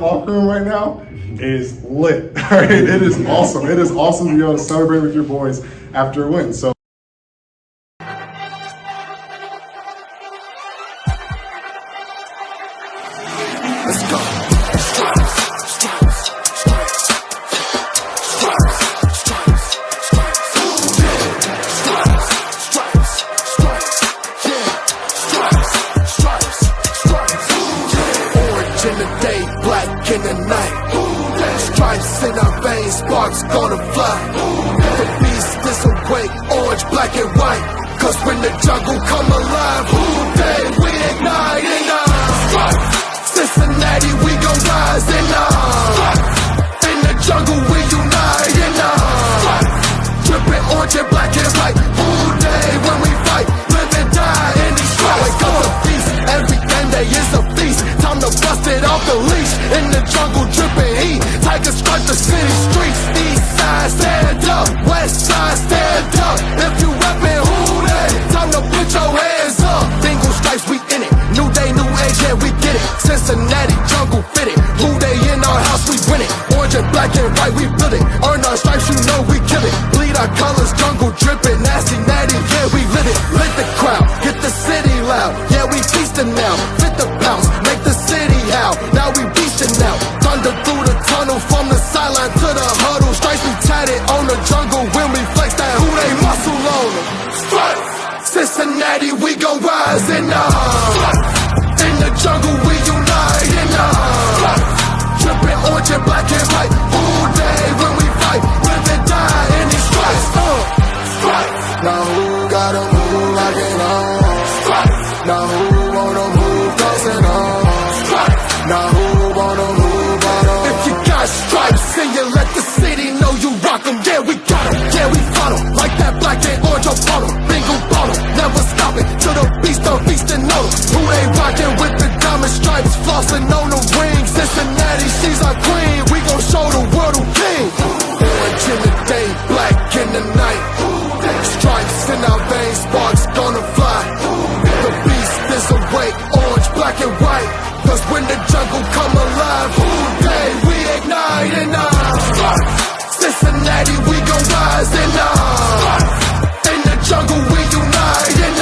locker room right now is lit. All right, it is awesome. It is awesome to be able to celebrate with your boys after a win. So. Let's go. Orange in the day, black in the night. Stripes in our veins, sparks gonna fly. The beast is awake, orange, black and white. Cause when the jungle come alive, day we ignite and Cincinnati, we gon' rise and in the jungle we unite and dripping orange and black and white. All day when we fight, live and die in these stripes. Wake up the beast, every day is a feast. Time to bust it off the leash. In the jungle dripping heat, tigers strike the city streets. East side stand up, west side stand up. If you reppin' who they, time to put your hands up. Bengals stripes, we in it. New day, new age, yeah, we get it. Cincinnati, jungle fitted. Who they in our house, we win it. Orange and black and white, we build it. Earn our stripes, you know we kill it. Bleed our colors, jungle dripping. Nasty, natty, yeah, we live it. Lit the crowd, get the city loud. Yeah, we feasting now. Fit the pounce, make the city howl. Now we beastin' now. Thunder through the tunnel, from the sideline to the huddle. Stripes we tatted on the jungle when we flex that who they muscle on them. Stripes, Cincinnati, we gon' rise and in the jungle we unite and dripping orange and black and white. All day when we fight, live and die in these stripes. Stripes. Now who gotta move like it on? Stripes. Now who wanna move dancing on? Stripes. Now who wanna move on? If you got stripes and you let the city know you rock 'em, yeah we got 'em, yeah we fought 'em. Like that black and orange upon 'em, bingo ball 'em, never stop it till the beast on feast and know 'em. Who they rockin' with the diamond stripes, flossin' on the ring. Cincinnati, she's our queen, we gon' show the world who king. Orange in the day, black in the night. Stripes in our veins, sparks gonna fly. The beast is awake, orange, black and white. Cause when the jungle come alive, day we ignite and Cincinnati, we gon' rise and in the jungle we unite and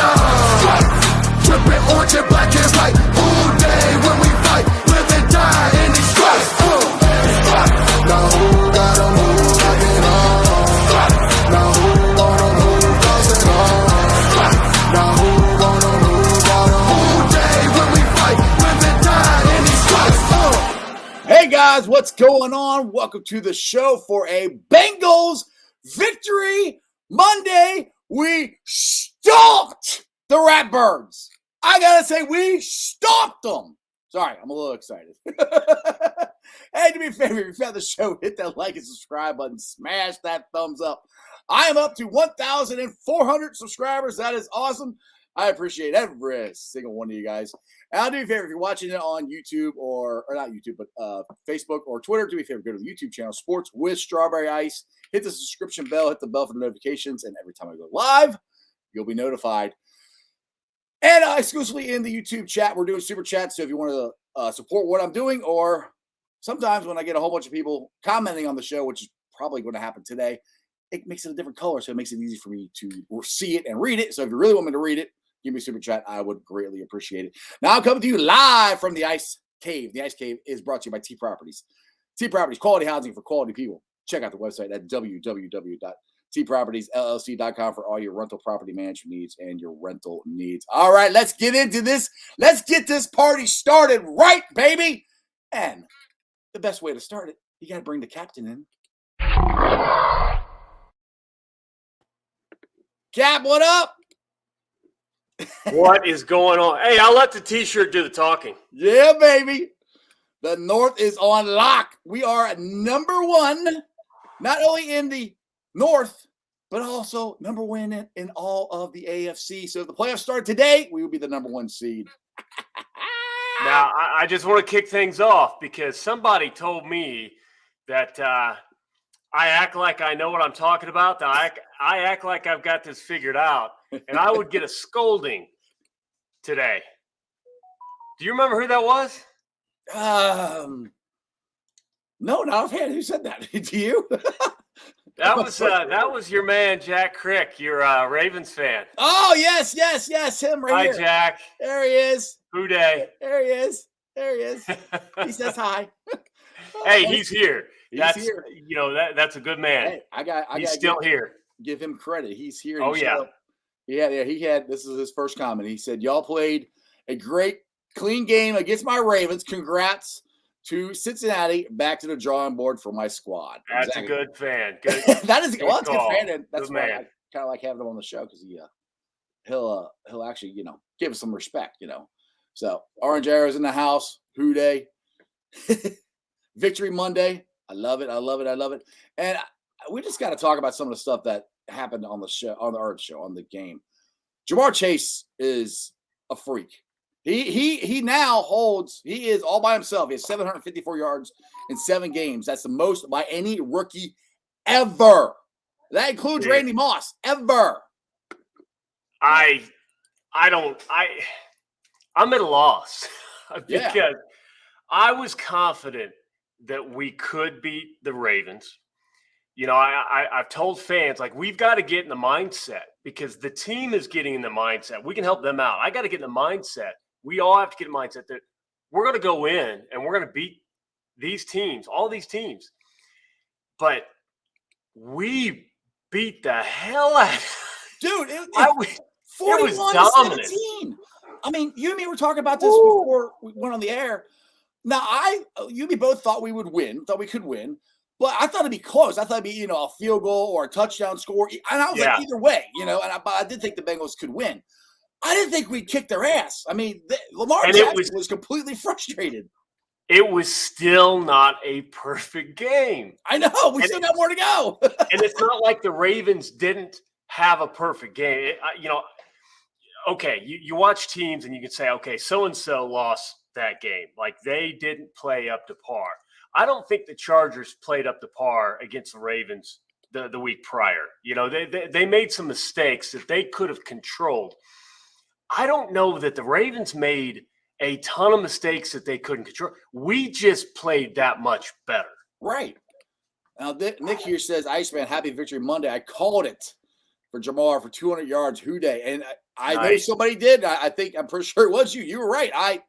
dripping orange and black and white. All day when we fight, live and die in these stripes. Now who gotta move like it on? Now who wanna move dancing on? Now who wanna move on? All day when we fight, live and die in these stripes. Hey guys, what's going on? Welcome to the show for a Bengals Victory Monday. We stomped the Ratbirds. I gotta say, we stomped them. Sorry, I'm a little excited. Hey, do me a favor, if you found the show, hit that like and subscribe button. Smash that thumbs up. I am up to 1,400 subscribers. That is awesome. I appreciate every single one of you guys. And I'll do you a favor, if you're watching it on YouTube or not YouTube, but Facebook or Twitter, do me a favor, go to the YouTube channel, Sports with Strawberry Ice. Hit the subscription bell, hit the bell for the notifications, and every time I go live, you'll be notified. And exclusively in the YouTube chat, we're doing super chats. So if you want to support what I'm doing, or sometimes when I get a whole bunch of people commenting on the show, which is probably going to happen today, it makes it a different color. So it makes it easy for me to see it and read it. So if you really want me to read it, give me a super chat. I would greatly appreciate it. Now I'm coming to you live from the Ice Cave. The Ice Cave is brought to you by T Properties. T Properties, quality housing for quality people. Check out the website at www.tpropertiesllc.com for all your rental property management needs and your rental needs. All right, let's get into this. Let's get this party started right, baby. And the best way to start it, you got to bring the captain in. Cap, what up? What is going on? Hey, I'll let the T-shirt do the talking. Yeah, baby. The North is on lock. We are number one, not only in the North, but also number one in all of the AFC. So if the playoffs start today, we will be the number one seed. Now, I just want to kick things off because somebody told me that I act like I know what I'm talking about. That I act like I've got this figured out, and I would get a scolding today. Do you remember who that was? No, not offhand. Who said that? Do you? That was your man, Jack Crick, your Ravens fan. Oh, yes. Him right Hi, here. Jack. There he is. Who day? There he is. He says hi. Hey, he's here. He's here. That's a good man. Hey, I got still here. Give him credit. He's here. Oh, yeah. He had, this is his first comment. He said, y'all played a great, clean game against my Ravens. Congrats to Cincinnati. Back to the drawing board for my squad. That's exactly. a good fan. Good. That is, well, that's a call. good fan. And that's Good why man. I kind of like having him on the show because he'll actually, give us some respect, So Orange Arrow's in the house. Who day? Victory Monday. I love it. And we just got to talk about some of the stuff that happened on the show, on the game. Jamar Chase is a freak. He now holds, he is all by himself. He has 754 yards in 7 games. That's the most by any rookie ever. That includes Randy Moss, ever. I'm at a loss because I was confident that we could beat the Ravens. I've told fans, like, we've got to get in the mindset because the team is getting in the mindset. We can help them out. I got to get in the mindset. We all have to get in the mindset that we're going to go in and we're going to beat these teams, all these teams. But we beat the hell out of Dude, it was 41-17. I mean, you and me were talking about this before we went on the air. Now, you and me both thought we could win, but I thought it'd be close. I thought it'd be, a field goal or a touchdown score. And I was like, either way, but I did think the Bengals could win. I didn't think we'd kick their ass. I mean, Lamar Jackson was completely frustrated. It was still not a perfect game. I know. We still got more to go. And it's not like the Ravens didn't have a perfect game. Okay, you watch teams and you can say, okay, so-and-so lost that game. Like, they didn't play up to par. I don't think the Chargers played up to par against the Ravens the week prior. They made some mistakes that they could have controlled. I don't know that the Ravens made a ton of mistakes that they couldn't control. We just played that much better. Right. Now, Nick here says, Iceman, happy Victory Monday. I called it for Jamar for 200 yards. Who day? And I know somebody did. I'm pretty sure it was you. You were right. I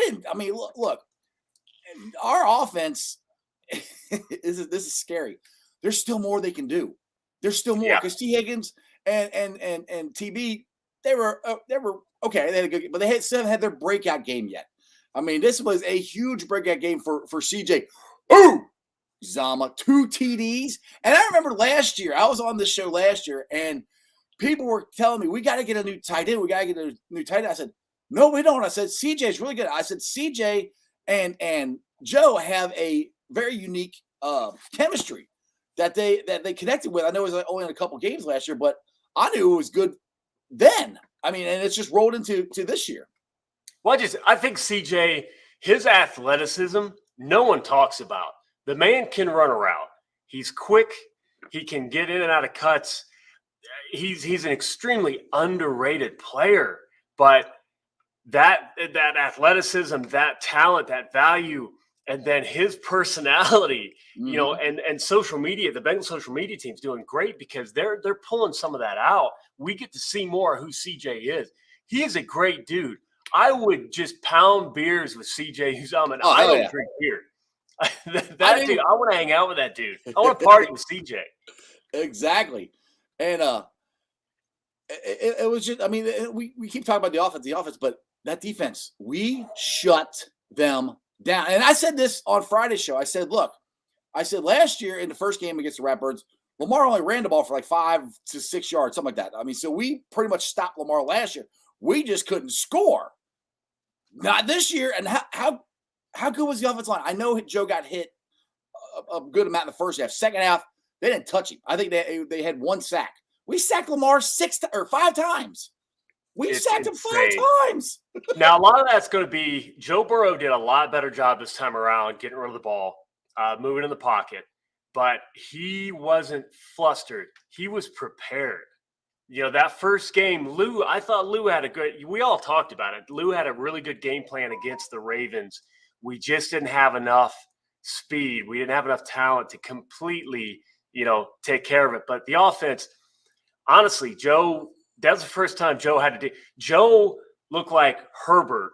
didn't. I mean, look, our offense, this is scary. There's still more they can do. There's still more because T. Higgins and TB, they were okay. They had a good, but they still had their breakout game yet. I mean, this was a huge breakout game for CJ. Ooh, Zama, 2 TDs. And I remember last year, I was on this show last year, and people were telling me, we got to get a new tight end. We got to get a new tight end. I said, no, we don't. I said, CJ's really good. I said, CJ and Joe have a very unique chemistry that they connected with. I know it was only in a couple games last year, but I knew it was good then. I mean, and it's just rolled into this year. Well, I think CJ, his athleticism, no one talks about. The man can run a route. He's quick. He can get in and out of cuts. He's an extremely underrated player, but that athleticism, that talent, that value, and then his personality, and social media, the Bengals social media team's doing great because they're pulling some of that out. We get to see more of who CJ is. He is a great dude. I would just pound beers with CJ Uzomah. I don't drink beer. That dude, I want to hang out with that dude. I want to party with CJ. Exactly. And it was just, I mean, we keep talking about the offense, but that defense, we shut them down. And I said this on Friday's show. I said, look, last year in the first game against the Ratbirds, Lamar only ran the ball for like 5 to 6 yards, something like that. I mean, so we pretty much stopped Lamar last year. We just couldn't score. Not this year. And how good was the offensive line? I know Joe got hit a good amount in the first half. Second half, they didn't touch him. I think they had 1 sack. We sacked Lamar 5 times. We sacked him 5 times. Now, a lot of that's going to be Joe Burrow did a lot better job this time around getting rid of the ball, moving in the pocket. But he wasn't flustered. He was prepared. That first game, I thought Lou had we all talked about it. Lou had a really good game plan against the Ravens. We just didn't have enough speed. We didn't have enough talent to completely, take care of it. But the offense, honestly, Joe, that was the first time Joe had to do. Joe looked like Herbert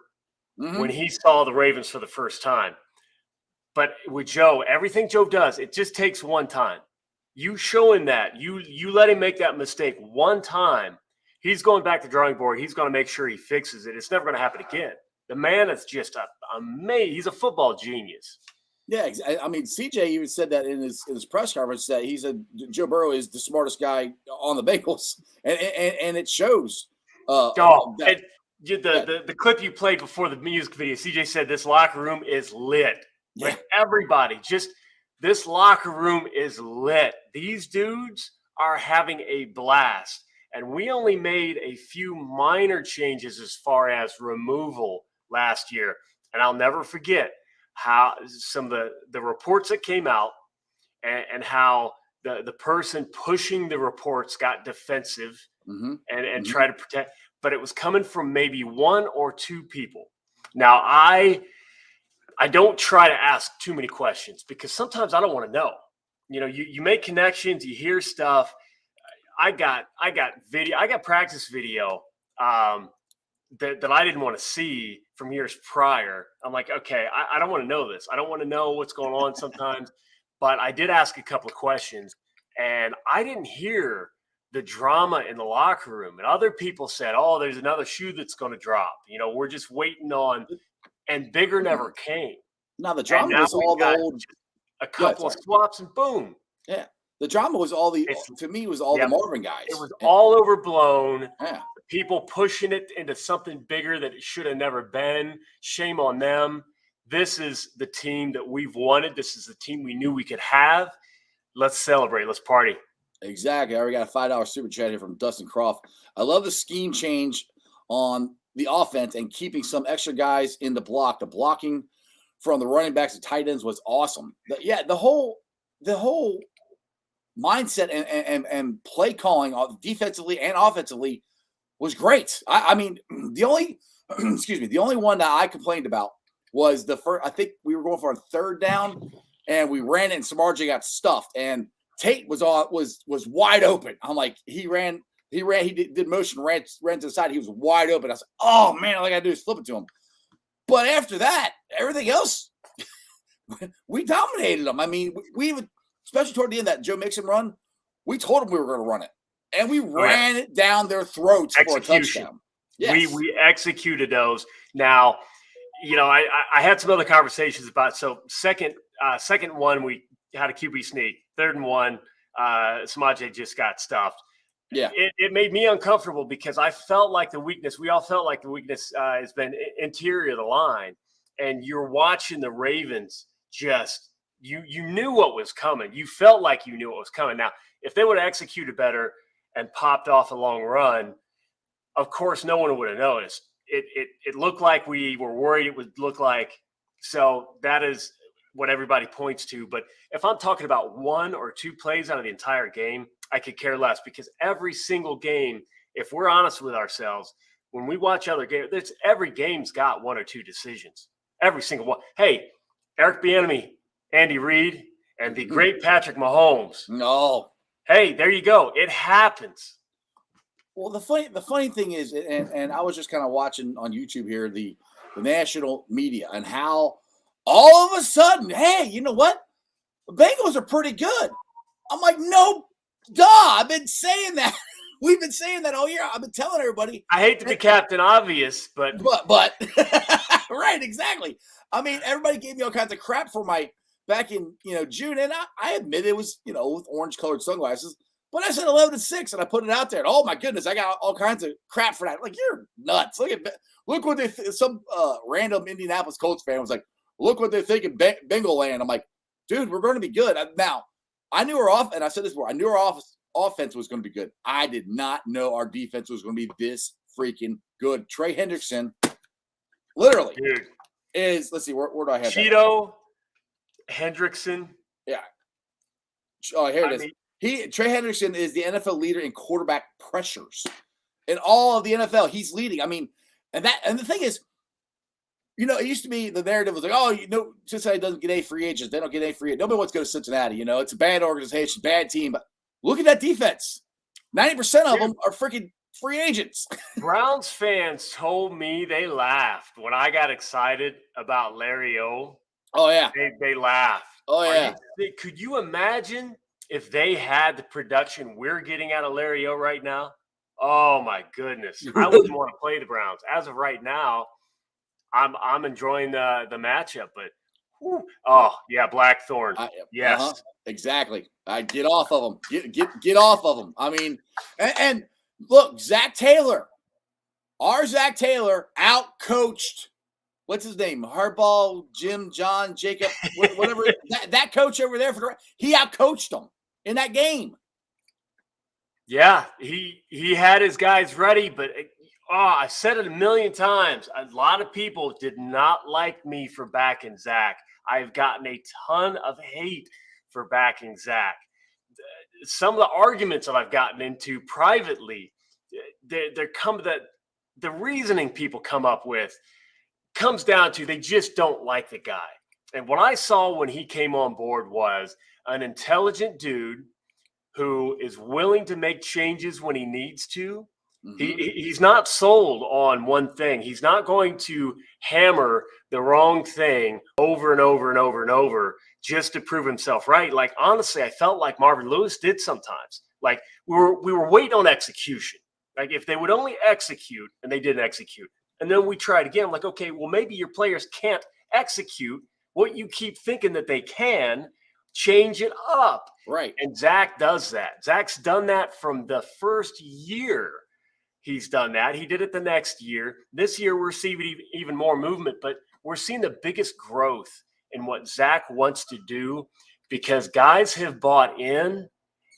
when he saw the Ravens for the first time. But with Joe, everything Joe does, it just takes one time. You show him that. You let him make that mistake one time. He's going back to the drawing board. He's going to make sure he fixes it. It's never going to happen again. The man is just amazing. He's a football genius. Yeah, I mean, CJ even said that in his press conference that he said Joe Burrow is the smartest guy on the Bengals, and it shows. The clip you played before the music video, CJ said this locker room is lit. Yeah. Like everybody, this locker room is lit. These dudes are having a blast. And we only made a few minor changes as far as removal last year. And I'll never forget how some of the reports that came out and how the person pushing the reports got defensive and tried to protect. But it was coming from maybe one or two people. Now, I don't try to ask too many questions because sometimes I don't want to know. You make connections, you hear stuff. I got video. I got practice video that I didn't want to see from years prior. I'm like, okay, I don't want to know this. I don't want to know what's going on sometimes. But I did ask a couple of questions, and I didn't hear the drama in the locker room. And other people said, oh, there's another shoe that's going to drop. We're just waiting on, and bigger never came. Now the drama was all the old. A couple of swaps and boom. Yeah. The drama was all the Marvin guys. It was all overblown. Yeah. People pushing it into something bigger that it should have never been. Shame on them. This is the team that we've wanted. This is the team we knew we could have. Let's celebrate. Let's party. Exactly. I already got a $5 super chat here from Dustin Croft. I love the scheme change on the offense and keeping some extra guys in the block. The blocking from the running backs to tight ends was awesome. The whole mindset and play calling defensively and offensively was great. I mean, the only one that I complained about was the first. I think we were going for a third down, and we ran it, and Samardzija got stuffed, and Tate was wide open. I'm like, he did motion, ran to the side. He was wide open. I was like, oh man, all I got to do is flip it to him. But after that, everything else, we dominated them. I mean, we even, especially toward the end, that Joe Mixon run, we told them we were going to run it. And we ran it down their throats for a touchdown. Yes. We executed those. Now, I had some other conversations about, so second one, we had a QB sneak. Third and one, Samaje just got stuffed. Yeah. It made me uncomfortable because I felt like we all felt like the weakness has been interior of the line. And you're watching the Ravens just, you knew what was coming. You felt like you knew what was coming. Now, if they would have executed better and popped off a long run, of course, no one would have noticed. It looked like we were worried it would look like. So that is what everybody points to. But if I'm talking about one or two plays out of the entire game, I could care less because every single game, if we're honest with ourselves, when we watch other games, every game's got one or two decisions. Every single one. Hey, Eric Bieniemy, Andy Reid, and the great Patrick Mahomes. No. Hey, there you go. It happens. Well, the funny thing is, and I was just kind of watching on YouTube here the national media and how all of a sudden, hey, you know what? The Bengals are pretty good. I'm like, no, duh. I've been saying that. We've been saying that all year. I've been telling everybody. I hate to be Captain Obvious, but right, exactly. I mean, everybody gave me all kinds of crap for my back in June, and I admit it was with orange colored sunglasses. But I said 11-6, and I put it out there. And oh my goodness, I got all kinds of crap for that. Like, you're nuts. Look what some random Indianapolis Colts fan was like. Look what they think in Bengal land. I'm like, dude, we're going to be good. Now, I knew and I said this before. I knew our offense was going to be good. I did not know our defense was going to be this freaking good. Trey Hendrickson, literally, dude, is. Let's see, where do I have Cheeto Hendrickson? Yeah. Oh, here it is. Trey Hendrickson is the NFL leader in quarterback pressures in all of the NFL. He's leading. I mean, and the thing is, it used to be the narrative was like, oh, Cincinnati doesn't get any free agents. They don't get any free agents. Nobody wants to go to Cincinnati. It's a bad organization, bad team. But look at that defense. 90% of them are freaking free agents. Browns fans told me they laughed when I got excited about Larry O. Oh, yeah. They laughed. Oh, yeah. Could you imagine if they had the production we're getting out of Larry O right now? Oh, my goodness. I wouldn't want to play the Browns. As of right now, I'm enjoying the matchup, but Blackthorn. Yes, exactly. Get off of them. Get off of them. I mean, and look, Zach Taylor, out coached. What's his name? Harbaugh, Jim, John, Jacob, whatever. that coach over there he out coached them in that game. Yeah, he had his guys ready, but. I said it a million times. A lot of people did not like me for backing Zach. I've gotten a ton of hate for backing Zach. Some of the arguments that I've gotten into privately, the reasoning people come up with comes down to they just don't like the guy. And what I saw when he came on board was an intelligent dude who is willing to make changes when he needs to. He's not sold on one thing. He's not going to hammer the wrong thing over and over and over and over just to prove himself right. Like, honestly, I felt like Marvin Lewis did sometimes. Like, we were waiting on execution. Like, if they would only execute, and they didn't execute. And then we tried again. I'm like, okay, well, maybe your players can't execute what you keep thinking that they can. Change it up. Right. And Zach does that. Zach's done that from the first year. He's done that. He did it the next year. This year, we're seeing even more movement, but we're seeing the biggest growth in what Zach wants to do because guys have bought in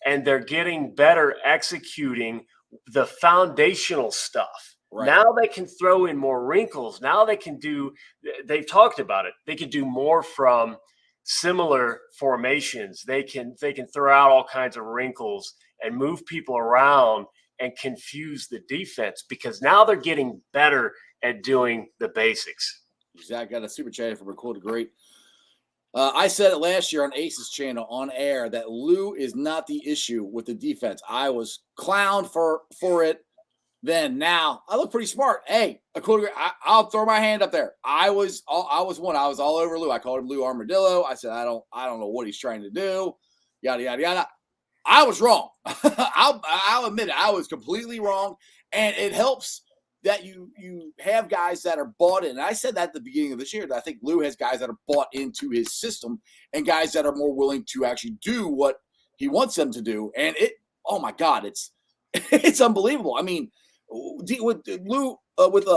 and they're getting better executing the foundational stuff. Right. Now they can throw in more wrinkles. Now they can they've talked about it. They can do more from similar formations. They can throw out all kinds of wrinkles and move people around and confuse the defense because now they're getting better at doing the basics. Zach got a super chat from Record Great. I said it last year on Ace's channel on air that Lou is not the issue with the defense. I was clowned for it then. Now I look pretty smart. Hey, I'll throw my hand up there. I was all over Lou. I called him Lou Armadillo. I said I don't know what he's trying to do. Yada yada yada. I was wrong. I'll admit it. I was completely wrong. And it helps that you have guys that are bought in. And I said that at the beginning of this year, that I think Lou has guys that are bought into his system and guys that are more willing to actually do what he wants them to do. And oh my God, it's unbelievable. I mean, with Lou, with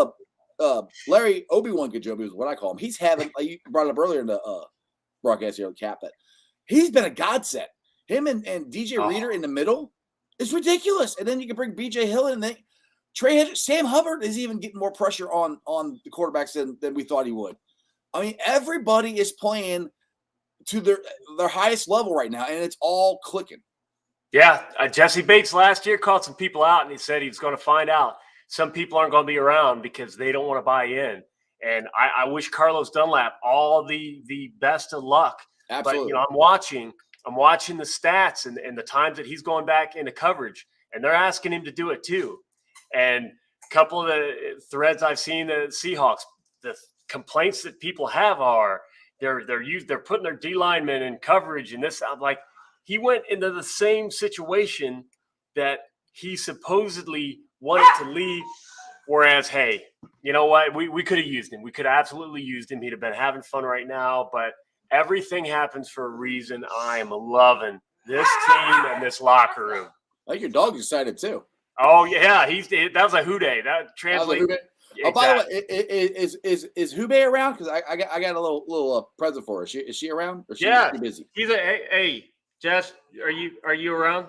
Larry Obi-Wan Kajobi is what I call him. He's having, you brought it up earlier in the broadcast here on Cap, that he's been a godsend. Him and DJ Reader in the middle is ridiculous. And then you can bring BJ Hill in. And Sam Hubbard is even getting more pressure on the quarterbacks than we thought he would. I mean, everybody is playing to their highest level right now, and it's all clicking. Yeah, Jesse Bates last year called some people out, and he said he was going to find out. Some people aren't going to be around because they don't want to buy in. And I wish Carlos Dunlap all the best of luck. Absolutely. But, I'm watching the stats and the times that he's going back into coverage, and they're asking him to do it too. And a couple of the threads I've seen the Seahawks, the complaints that people have are they're putting their D linemen in coverage, and this. I'm like, he went into the same situation that he supposedly wanted to leave. Whereas, hey, you know what? We could have used him. We could have absolutely used him. He'd have been having fun right now, but everything happens for a reason. I am loving this team and this locker room. I think your dog's excited too. Oh yeah, that was a hooday. That translates. Exactly. Oh, by the way, is Hube around? Because I got a little present for her. Is she around? Or yeah, she busy. Hey, Jess, are you around?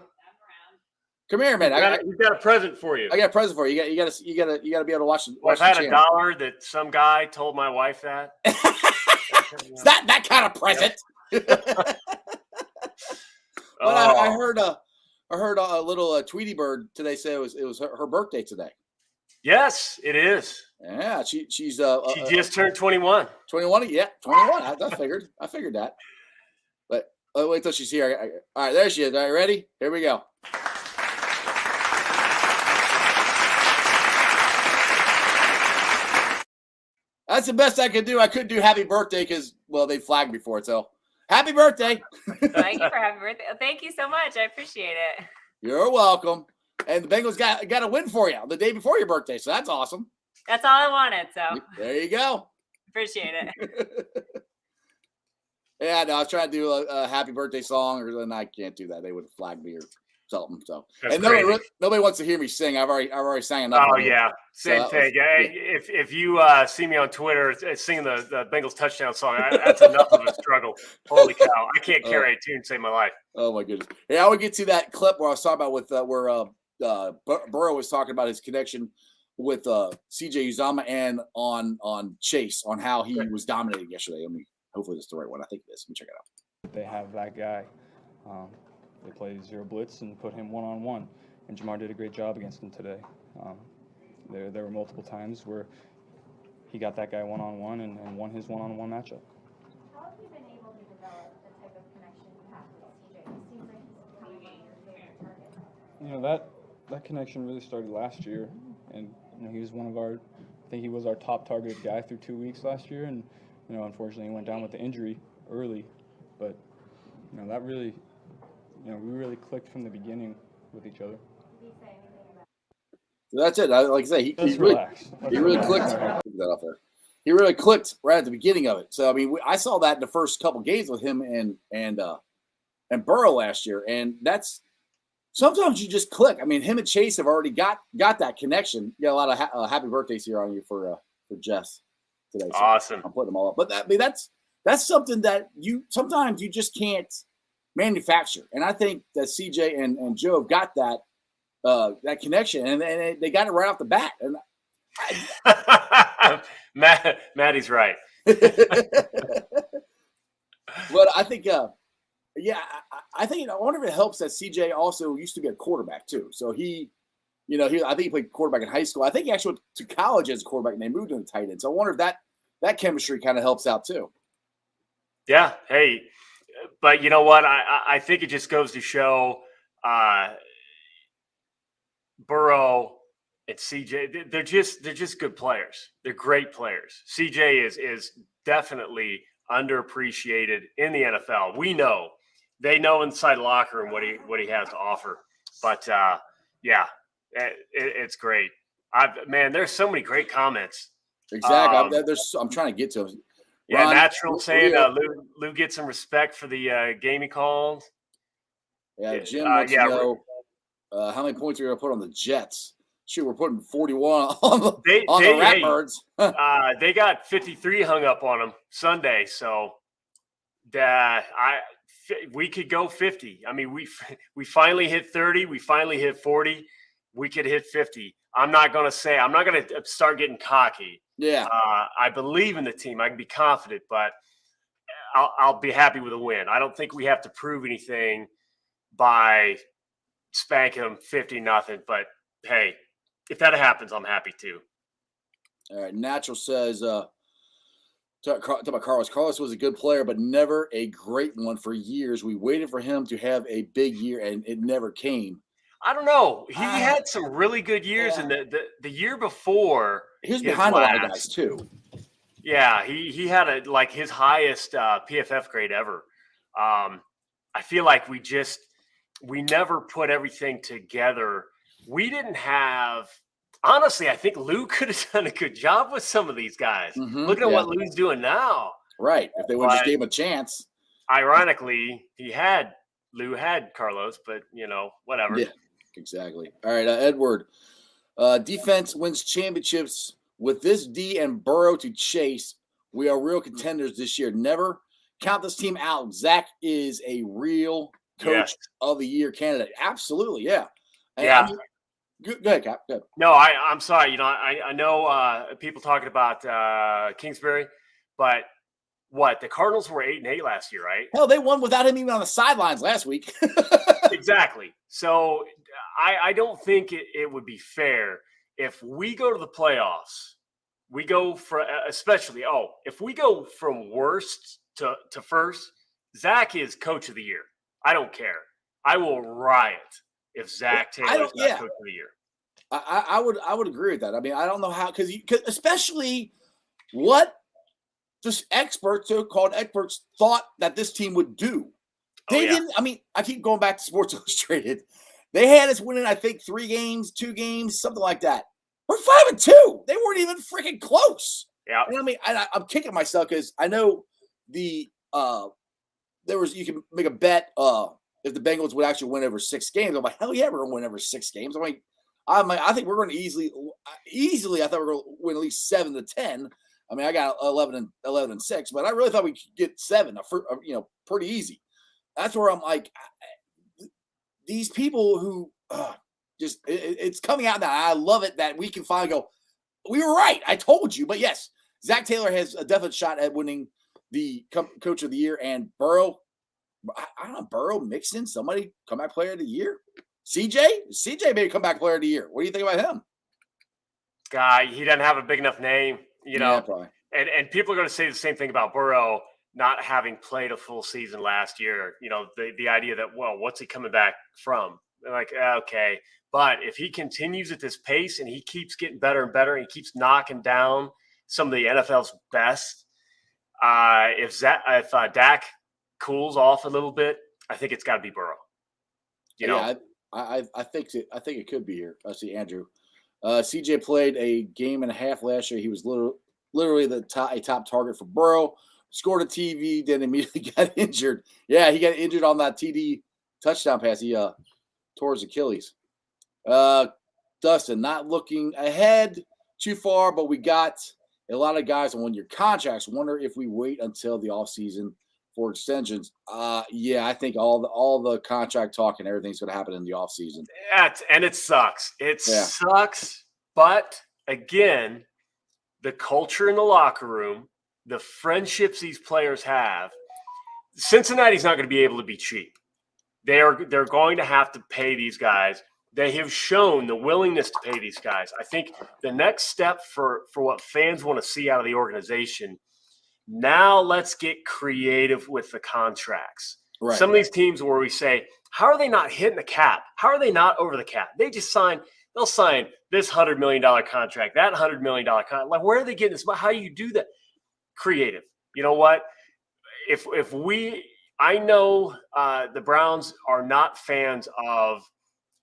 Come here, man. We've got a present for you. I got a present for you. You got to be able to watch. I've had $1 that some guy told my wife that. It's not that kind of present. But I heard a little Tweety Bird today say it was her birthday today. Yes, it is. Yeah, she's She just turned 21. 21. Yeah, 21. I figured that. But wait till she's here. All right, there she is. All right, ready? Here we go. That's the best I could do. I couldn't do happy birthday because, well, they flagged me for it. So happy birthday. Thank you for happy birthday. Thank you so much. I appreciate it. You're welcome. And the Bengals got a win for you the day before your birthday. So that's awesome. That's all I wanted. So there you go. Appreciate it. Yeah, no, I was trying to do a happy birthday song, and I can't do that. They would have flagged me or something. So, That's and crazy. nobody wants to hear me sing. I've already sang enough. Oh yeah, same thing. Yeah. If you see me on Twitter singing the Bengals touchdown song, that's enough of a struggle. Holy cow, I can't carry a tune to save my life. Oh my goodness. Yeah, I would get to that clip where I was talking about with where Burrow was talking about his connection with CJ Uzomah and on Chase on how he was dominating yesterday. Hopefully this is the right one. I think it is. Let me check it out. They have that guy. They play zero blitz and put him one-on-one, and Jamar did a great job against him today. There were multiple times where he got that guy one-on-one and won his one-on-one matchup. How have you been able to develop the type of connection you have with CJ? It seems like he's becoming your favorite target. You know, that connection really started last year, and he was I think he was our top targeted guy through 2 weeks last year, and unfortunately he went down with the injury early, but that really, we really clicked from the beginning with each other. Did he say anything about That's it. Like I say, he really clicked. Put that up there. He really clicked right at the beginning of it. So I mean, I saw that in the first couple games with him and Burrow last year, and that's sometimes you just click. I mean, him and Chase have already got that connection. You got a lot of happy birthdays here on you for Jess today. So Awesome. I'm putting them all up, but that's something that you sometimes you just can't manufacture, and I think that CJ and Joe have got that connection, and they got it right off the bat. And Maddie's right. But I think, I think I wonder if it helps that CJ also used to be a quarterback too. So I think he played quarterback in high school. I think he actually went to college as a quarterback, and they moved him to tight end. So I wonder if that chemistry kind of helps out too. Yeah. Hey, but you know what? I think it just goes to show Burrow and CJ, they're just good players. They're great players. CJ is definitely underappreciated in the NFL. We know. They know inside the locker room what he has to offer. But it's great. There's so many great comments. Exactly. I'm trying to get to them. Yeah, Ron, Natural saying Lou gets some respect for the game he called. Yeah, Jim wants to know how many points are you going to put on the Jets? Shoot, we're putting 41 on the Ratbirds. They got 53 hung up on them Sunday, so we could go 50. I mean, we finally hit 30. We finally hit 40. We could hit 50. I'm not going to start getting cocky. Yeah. I believe in the team. I can be confident, but I'll be happy with a win. I don't think we have to prove anything by spanking them 50-0. But hey, if that happens, I'm happy too. All right. Natural says, talk about Carlos. Carlos was a good player, but never a great one for years. We waited for him to have a big year, and it never came. I don't know. He had some really good years, and the year before he was behind a lot of guys too. Yeah, he had his highest PFF grade ever. I feel like we never put everything together. We didn't have. Honestly, I think Lou could have done a good job with some of these guys. Mm-hmm, Look at what Lou's doing now. Right. If they would just gave him a chance. Ironically, Lou had Carlos, but whatever. Yeah, exactly. All right, Edward. Defense wins championships with this D and Burrow to chase. We are real contenders this year. Never count this team out. Zach is a real coach of the year candidate. Absolutely, yeah. And yeah. I mean, go ahead, Cap. Go ahead. No, I'm sorry. I know people talking about Kingsbury, but the Cardinals were 8-8 last year, right? Hell, they won without him even on the sidelines last week. Exactly. So I don't think it would be fair if we go to the playoffs, we go for especially if we go from worst to first, Zach is coach of the year. I don't care. I will riot if Zach Taylor is not coach of the year. I would agree with that. I mean, I don't know how because especially what just experts, so-called experts, thought that this team would do. They didn't. I mean, I keep going back to Sports Illustrated. They had us winning, I think, 3 games, 2 games, something like that. We're 5-2. They weren't even freaking close. Yeah. And I mean, I'm kicking myself because I know you can make a bet if the Bengals would actually win over 6 games. I'm like, hell yeah, we're gonna win over 6 games. I think we're going to easily. I thought we were going to win at least 7-10. I mean, I got 11-6, but I really thought we could get 7. Pretty easy. That's where I'm like, these people who it's coming out now. I love it that we can finally go, we were right. I told you. But yes, Zach Taylor has a definite shot at winning the coach of the year. And Burrow, I don't know, Burrow, Mixon, somebody comeback player of the year. CJ may come back player of the year. What do you think about him? Guy, he doesn't have a big enough name, Yeah, probably. And people are going to say the same thing about Burrow not having played a full season last year. The idea that, well, what's he coming back from? They're like, okay. But if he continues at this pace and he keeps getting better and better and he keeps knocking down some of the NFL's best, if Dak cools off a little bit, I think it's got to be Burrow. I think it could be here. I see Andrew. CJ played a game and a half last year. He was literally a top target for Burrow. Scored a TV, then immediately got injured. Yeah, he got injured on that TD touchdown pass. He tore his Achilles. Dustin, not looking ahead too far, but we got a lot of guys on 1-year contracts. Wonder if we wait until the offseason for extensions. Yeah, I think all the contract talk and everything's going to happen in the offseason. Yeah, and it sucks. Sucks. But again, the culture in the locker room, the friendships these players have, Cincinnati's not going to be able to be cheap. They're going to have to pay these guys. They have shown the willingness to pay these guys. I think the next step for what fans want to see out of the organization, now let's get creative with the contracts. Right. Some of these teams where we say, how are they not hitting the cap? How are they not over the cap? They'll sign this $100 million contract, that $100 million contract. Like, where are they getting this? How do you do that? Creative. You know what? I know the Browns are not fans of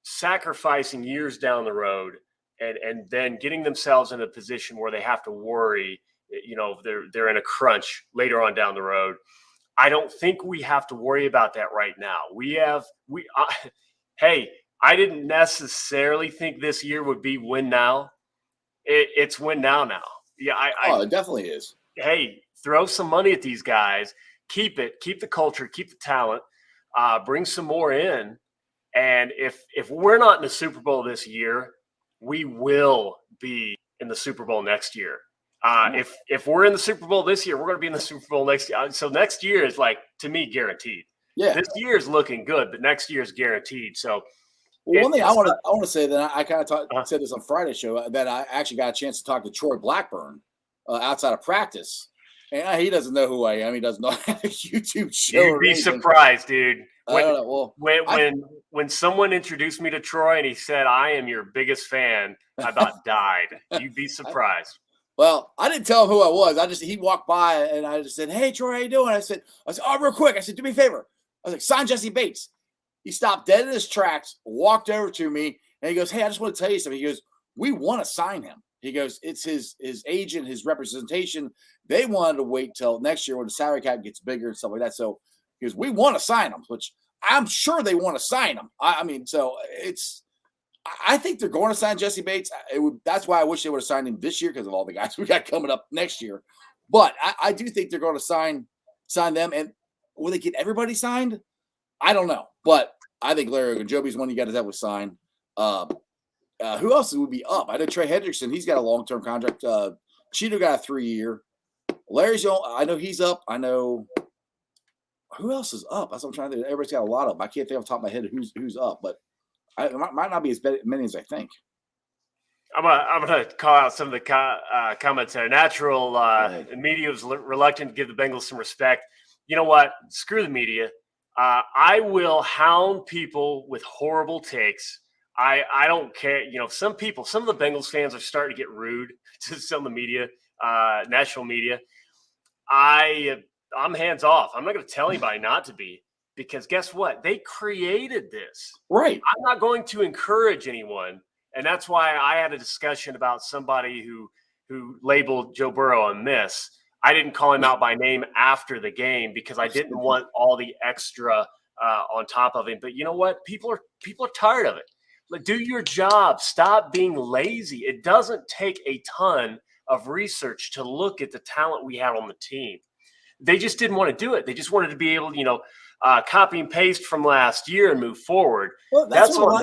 sacrificing years down the road and then getting themselves in a position where they have to worry, they're in a crunch later on down the road. I don't think we have to worry about that right now. Hey, I didn't necessarily think this year would be win now. It's win now. Yeah, it definitely is. Hey, throw some money at these guys. Keep the culture, keep the talent, bring some more in. And if we're not in the Super Bowl this year, we will be in the Super Bowl next year. If we're in the Super Bowl this year, we're going to be in the Super Bowl next year. So next year is, like, to me, guaranteed. Yeah. This year is looking good, but next year is guaranteed. So one thing I want to say that I kind of said this on Friday's show, that I actually got a chance to talk to Troy Blackburn outside of practice. And he doesn't know who I am. He doesn't know a YouTube show. You'd be surprised, dude. I don't know. Well, when someone introduced me to Troy and he said, "I am your biggest fan," I about died. You'd be surprised. Well, I didn't tell him who I was. He walked by and I just said, "Hey, Troy, how you doing?" I said, "Oh, real quick." I said, "Do me a favor." I was like, "Sign Jesse Bates." He stopped dead in his tracks, walked over to me, and he goes, "Hey, I just want to tell you something." He goes, "We want to sign him." He goes, "It's his agent, his representation. They wanted to wait till next year when the salary cap gets bigger and stuff like that." So he goes, "We want to sign him," which I'm sure they want to sign him. I think they're going to sign Jesse Bates. That's why I wish they would have signed him this year, because of all the guys we got coming up next year. But I do think they're going to sign them. And will they get everybody signed? I don't know. But I think Larry Ogunjobi's one you got to have with sign. Who else would be up? I know Trey Hendrickson. He's got a long-term contract. Cheeto got a 3-year. Larry's I know he's up. I know who else is up. That's what I'm trying to do. Everybody's got a lot of them. I can't think off the top of my head who's up, but it might not be as many as I think. I'm gonna call out some of the comments there. Natural media was reluctant to give the Bengals some respect. You know what? Screw the media. I will hound people with horrible takes. I don't care. You know, some of the Bengals fans are starting to get rude to some of the media, national media. I'm hands off. I'm not going to tell anybody not to be, because guess what? They created this. Right. I'm not going to encourage anyone. And that's why I had a discussion about somebody who labeled Joe Burrow a miss. I didn't call him out by name after the game because I didn't want all the extra on top of him. But you know what? People are tired of it. Like, do your job. Stop being lazy. It doesn't take a ton of research to look at the talent we had on the team. They just didn't want to do it. They just wanted to be able to, copy and paste from last year and move forward. Well, that's what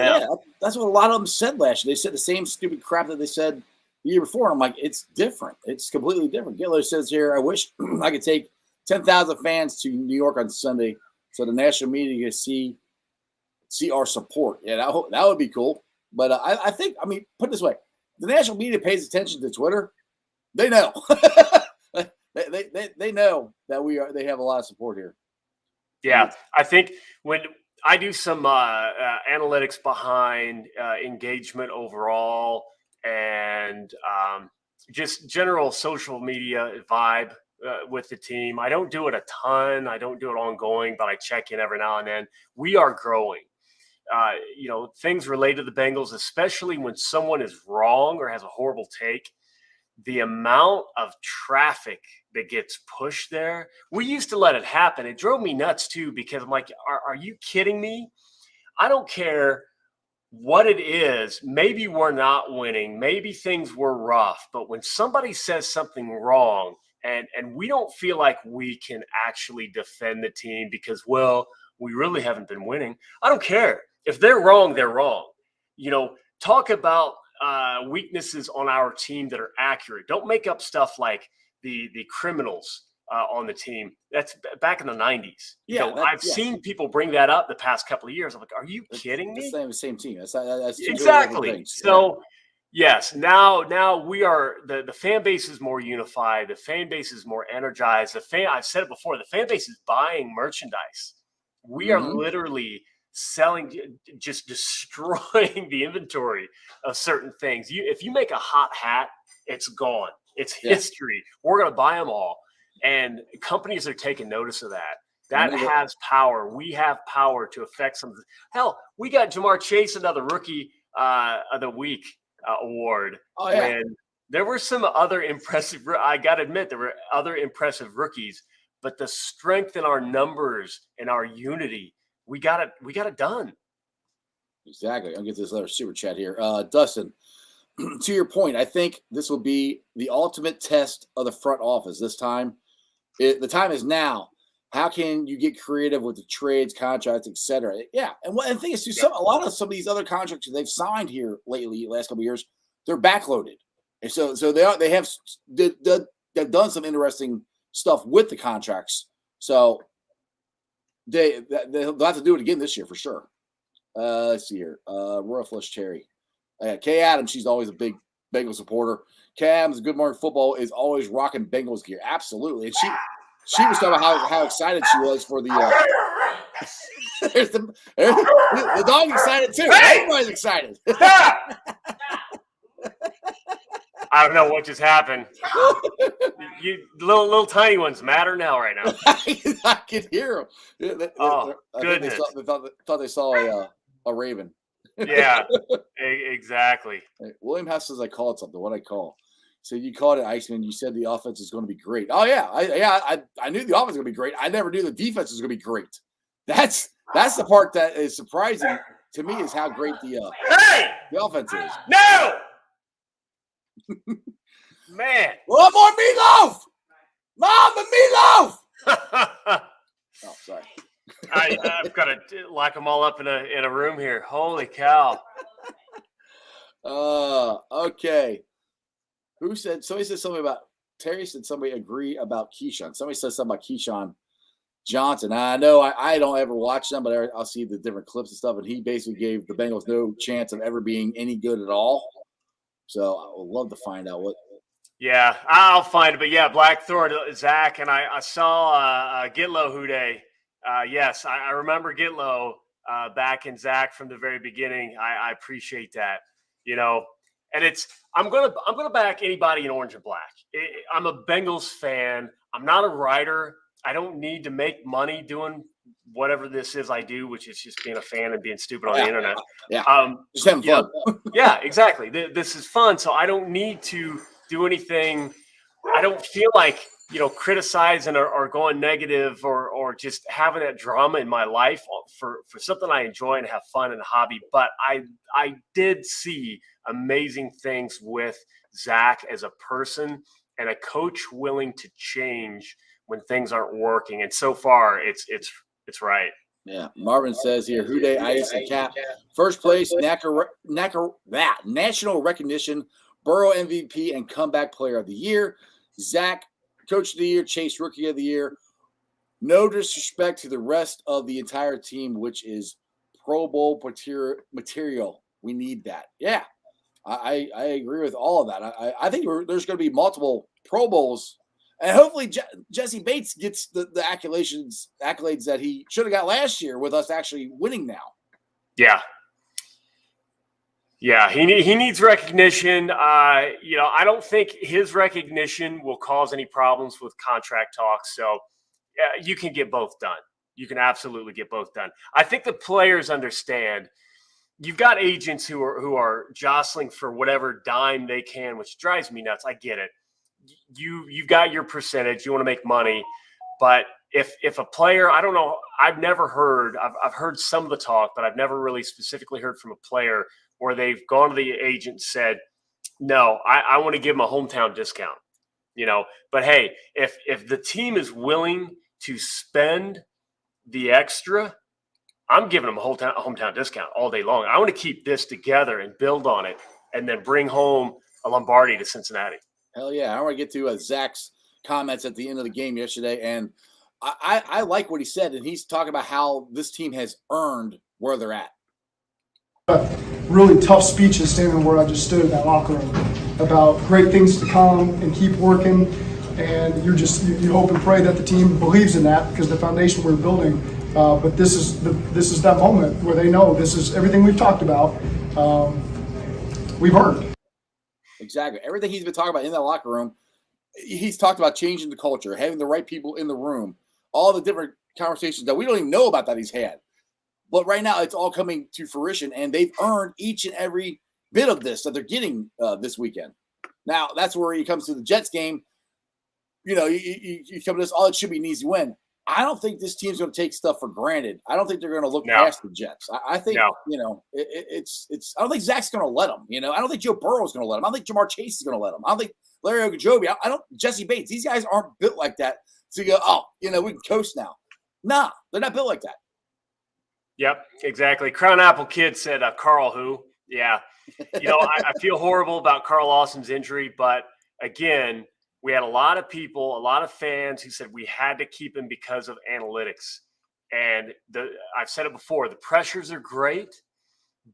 that's what a lot of them said last year. They said the same stupid crap that they said the year before. I'm like, it's different. It's completely different. Gillo says here, I wish I could take 10,000 fans to New York on Sunday so the national media can see our support. Yeah, that would be cool. But I think, put it this way. The national media pays attention to Twitter. They know. they know that they have a lot of support here. Yeah, I think when I do some analytics behind engagement overall and just general social media vibe with the team, I don't do it a ton. I don't do it ongoing, but I check in every now and then. We are growing. Things related to the Bengals, especially when someone is wrong or has a horrible take. The amount of traffic that gets pushed there, we used to let it happen. It drove me nuts too, because I'm like, are you kidding me? I don't care what it is. Maybe we're not winning. Maybe things were rough. But when somebody says something wrong and we don't feel like we can actually defend the team because, well, we really haven't been winning. I don't care. If they're wrong, they're wrong. Talk about weaknesses on our team that are accurate. Don't make up stuff like the criminals on the team. That's back in the 90s. Yeah, I've seen people bring that up the past couple of years. I'm like, are you kidding me? It's the same team. That's exactly. So, yes, now we are the fan base is more unified. The fan base is more energized. I've said it before. The fan base is buying merchandise. We are literally selling, just destroying the inventory of certain things. If you make a hot hat, it's gone. It's history. We're going to buy them all. And companies are taking notice of that. That has power. We have power to affect some. Hell, we got Jamar Chase another Rookie of the Week award. Oh, yeah. When there were some other impressive, I got to admit, there were other impressive rookies, but the strength in our numbers and our unity, we got it done. Exactly. I'll get this other super chat here. Dustin, to your point, I think this will be the ultimate test of the front office this time. The time is now. How can you get creative with the trades, contracts, etc.? Yeah, and the thing is, too, a lot of some of these other contracts they've signed here lately, last couple of years, they're backloaded, and so they've done some interesting stuff with the contracts. So they'll have to do it again this year for sure. Let's see here. Royal Flush Cherry. Kay Adams, she's always a big Bengals supporter. Kay Adams, Good Morning Football, is always rocking Bengals gear. Absolutely. And she was talking about how excited she was for the the dog excited too. Hey! Everybody's excited. I don't know what just happened. You little tiny ones matter now right now. I can hear them. Goodness. They thought they saw a raven. Yeah, exactly. William Hess says I called something. What I call? So you called it, Iceman. You said the offense is going to be great. Oh yeah, I knew the offense was going to be great. I never knew the defense was going to be great. That's the part that is surprising to me, is how great the offense is. No, man. One more meatloaf, Mama meatloaf. Oh, sorry. I've got to lock them all up in a room here. Holy cow. Okay. Somebody said something about Terry said somebody agree about Keyshawn. Somebody said something about Keyshawn Johnson. I know I don't ever watch them, but I'll see the different clips and stuff. And he basically gave the Bengals no chance of ever being any good at all. So I would love to find out what. Yeah, I'll find it. But yeah, Blackthorn, Zach, and I saw Gitlow Houday. Yes, I remember Gitlow back in Zach from the very beginning. I appreciate that. And I'm gonna back anybody in orange and black. I'm a Bengals fan. I'm not a writer. I don't need to make money doing whatever this is I do, which is just being a fan and being stupid on the internet. Yeah, just having fun. Yeah, exactly. This is fun, so I don't need to do anything. I don't feel like criticizing or going negative or just having that drama in my life for something I enjoy and have fun and a hobby. But I did see amazing things with Zach as a person and a coach willing to change when things aren't working. And so far, it's right. Yeah, Marvin says here, Houday, Ice, and Cap, first place, national recognition, Burrow MVP and comeback player of the year, Zach, coach of the year, Chase, rookie of the year. No disrespect to the rest of the entire team, which is Pro Bowl material. We need that. Yeah, I agree with all of that. I think there's going to be multiple Pro Bowls. And hopefully Jesse Bates gets the accolades that he should have got last year with us actually winning now. Yeah. Yeah, he needs recognition. I don't think his recognition will cause any problems with contract talks. So you can get both done. You can absolutely get both done. I think the players understand. You've got agents who are jostling for whatever dime they can, which drives me nuts. I get it. You've got your percentage. You want to make money, but if a player, I don't know, I've heard some of the talk, but I've never really specifically heard from a player where they've gone to the agent and said, no, I want to give him a hometown discount. But hey, if the team is willing to spend the extra, I'm giving them a hometown discount all day long. I want to keep this together and build on it and then bring home a Lombardi to Cincinnati. Hell yeah. I want to get to Zach's comments at the end of the game yesterday. And I like what he said. And he's talking about how this team has earned where they're at. Really tough speeches standing where I just stood in that locker room about great things to come and keep working. And you hope and pray that the team believes in that because the foundation we're building. But this is that moment where they know this is everything we've talked about. We've earned. Exactly. Everything he's been talking about in that locker room, he's talked about changing the culture, having the right people in the room, all the different conversations that we don't even know about that he's had. But right now, it's all coming to fruition, and they've earned each and every bit of this that they're getting this weekend. Now, that's where he comes to the Jets game. You come to this, it should be an easy win. I don't think this team's going to take stuff for granted. I don't think they're going to look past the Jets. I think, it's. I don't think Zach's going to let them. I don't think Joe Burrow's going to let him. I don't think Jamar Chase is going to let him. I don't think Larry Ogunjobi. I don't. Jesse Bates. These guys aren't built like that. So you go, we can coast now. Nah, they're not built like that. Yep, exactly. Crown Apple Kid said, Carl who? Yeah. I feel horrible about Carl Lawson's injury, but again, we had a lot of people, a lot of fans who said we had to keep him because of analytics. And I've said it before, the pressures are great,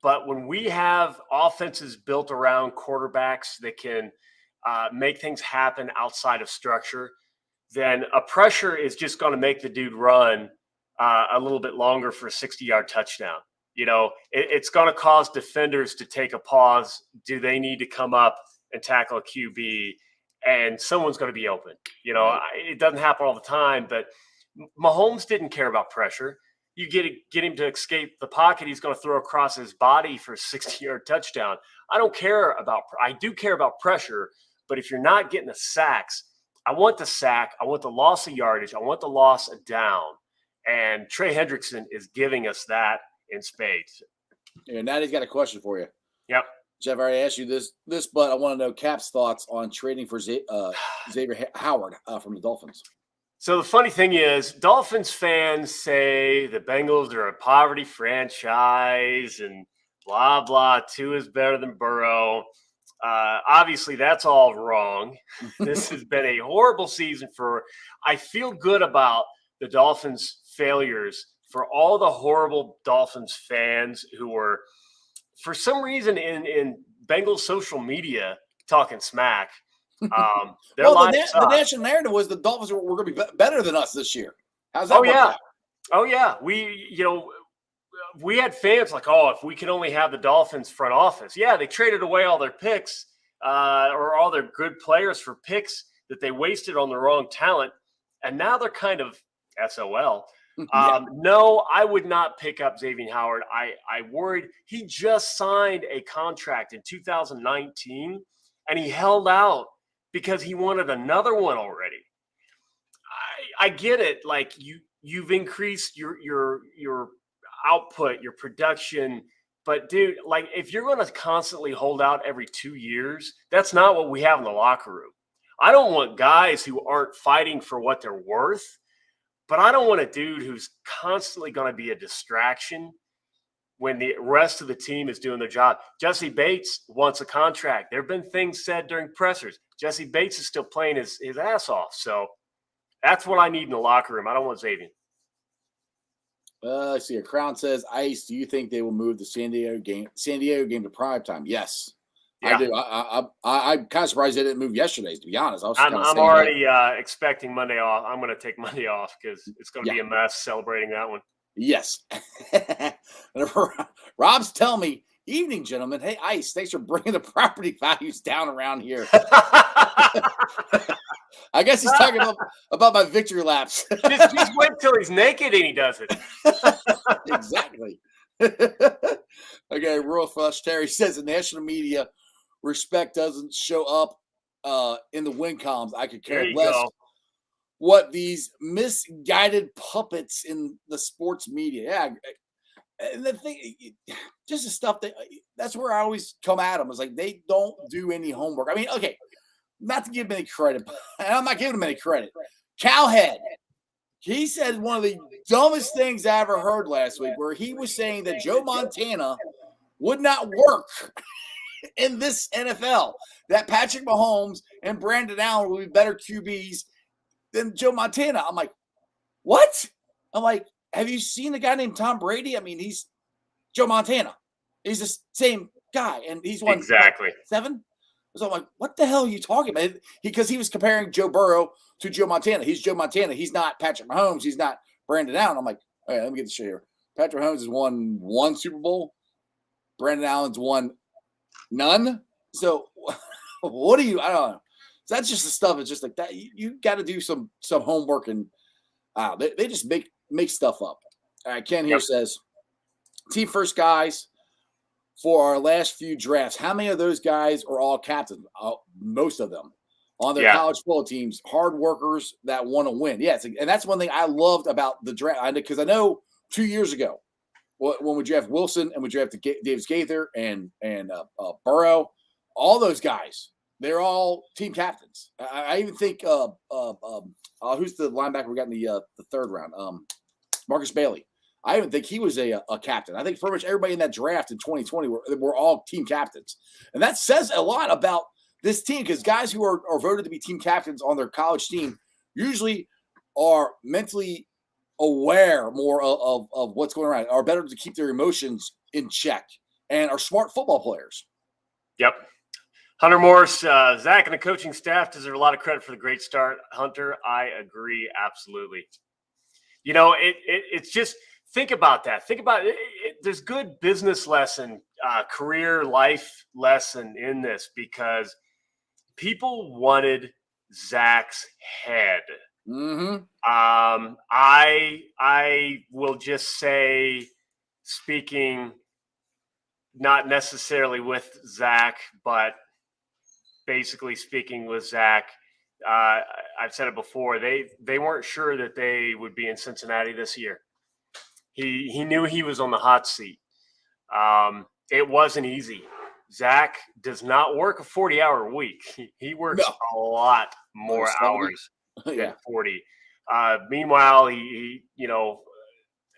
but when we have offenses built around quarterbacks that can make things happen outside of structure, then a pressure is just going to make the dude run a little bit longer for a 60-yard touchdown. It's going to cause defenders to take a pause. Do they need to come up and tackle a QB? And someone's going to be open. It doesn't happen all the time, but Mahomes didn't care about pressure. You get him to escape the pocket, he's going to throw across his body for a 60-yard touchdown. I do care about pressure, but if you're not getting the sacks, I want the sack. I want the loss of yardage. I want the loss of down. And Trey Hendrickson is giving us that in spades. And Natty's got a question for you. Yep. Jeff, I already asked you this, but I want to know Cap's thoughts on trading for Xavier Howard from the Dolphins. So the funny thing is, Dolphins fans say the Bengals are a poverty franchise and blah, blah, two is better than Burrow. Obviously, that's all wrong. This has been a horrible season I feel good about the Dolphins' failures for all the horrible Dolphins fans who were, for some reason, in Bengals social media talking smack. Their Well, line the national narrative was the Dolphins were going to be better than us this year. How's that? Oh work yeah, out? oh yeah. We had fans like, oh, if we could only have the Dolphins front office. Yeah, they traded away all their picks or all their good players for picks that they wasted on the wrong talent, and now they're kind of SOL. No, I would not pick up Xavier Howard. I worried he just signed a contract in 2019, and he held out because he wanted another one already. I get it. Like you've increased your output, your production. But dude, like if you're going to constantly hold out every 2 years, that's not what we have in the locker room. I don't want guys who aren't fighting for what they're worth, but I don't want a dude who's constantly going to be a distraction when the rest of the team is doing their job. Jesse Bates wants a contract. There have been things said during pressers. Jesse Bates is still playing his ass off. So that's what I need in the locker room. I don't want Xavier. I see. A Crown says, Ice, do you think they will move the San Diego game to primetime? Yes, Yeah. I do. I'm kind of surprised they didn't move yesterday's, to be honest. I'm already expecting Monday off. I'm going to take Monday off because it's going to be a mess celebrating that one. Yes. Rob's telling me, evening, gentlemen. Hey, Ice, thanks for bringing the property values down around here. I guess he's talking about my victory laps. just wait till he's naked and he does it. Exactly. Okay, Royal Flush Terry says the national media respect doesn't show up in the win columns. I could care less what these misguided puppets in the sports media. Yeah. And the thing, just the stuff that's where I always come at them. It's like they don't do any homework. I mean, okay, not to give them any credit, and I'm not giving them any credit. Cowhead, he said one of the dumbest things I ever heard last week, where he was saying that Joe Montana would not work in this NFL, that Patrick Mahomes and Brandon Allen will be better QBs than Joe Montana. I'm like, what? I'm like, have you seen a guy named Tom Brady? I mean, he's Joe Montana. He's the same guy, and he's won exactly 7. So I'm like, what the hell are you talking about? Because he was comparing Joe Burrow to Joe Montana. He's Joe Montana. He's not Patrick Mahomes. He's not Brandon Allen. I'm like, all right, let me get this shit here. Patrick Mahomes has won 1 Super Bowl. Brandon Allen's won none. So what do you? I don't know. So that's just the stuff. It's just like that. You got to do some homework, and they just make stuff up. All right, Ken here says, team first guys for our last few drafts. How many of those guys are all captains? Most of them on their college football teams, hard workers that want to win. Yes, and that's one thing I loved about the draft, because I know 2 years ago when we drafted Wilson and we drafted Davis Gaither and Burrow, all those guys, they're all team captains. I even think who's the linebacker we got in the third round? Marcus Bailey. I even think he was a captain. I think pretty much everybody in that draft in 2020 were all team captains. And that says a lot about this team, because guys who are voted to be team captains on their college team usually are mentally aware more of what's going on, are better to keep their emotions in check, and are smart football players. Yep. Hunter Morris, Zach and the coaching staff deserve a lot of credit for the great start. Hunter, I agree. Absolutely. You know, it's just, think about that. Think about it. There's good business lesson, career life lesson in this, because people wanted Zach's head. Mm-hmm. I will just say, speaking not necessarily with Zach, but basically speaking with Zach, I've said it before, they weren't sure that they would be in Cincinnati this year. He knew he was on the hot seat. It wasn't easy. Zach does not work a 40-hour week. He works a lot more hours than 40. Meanwhile, he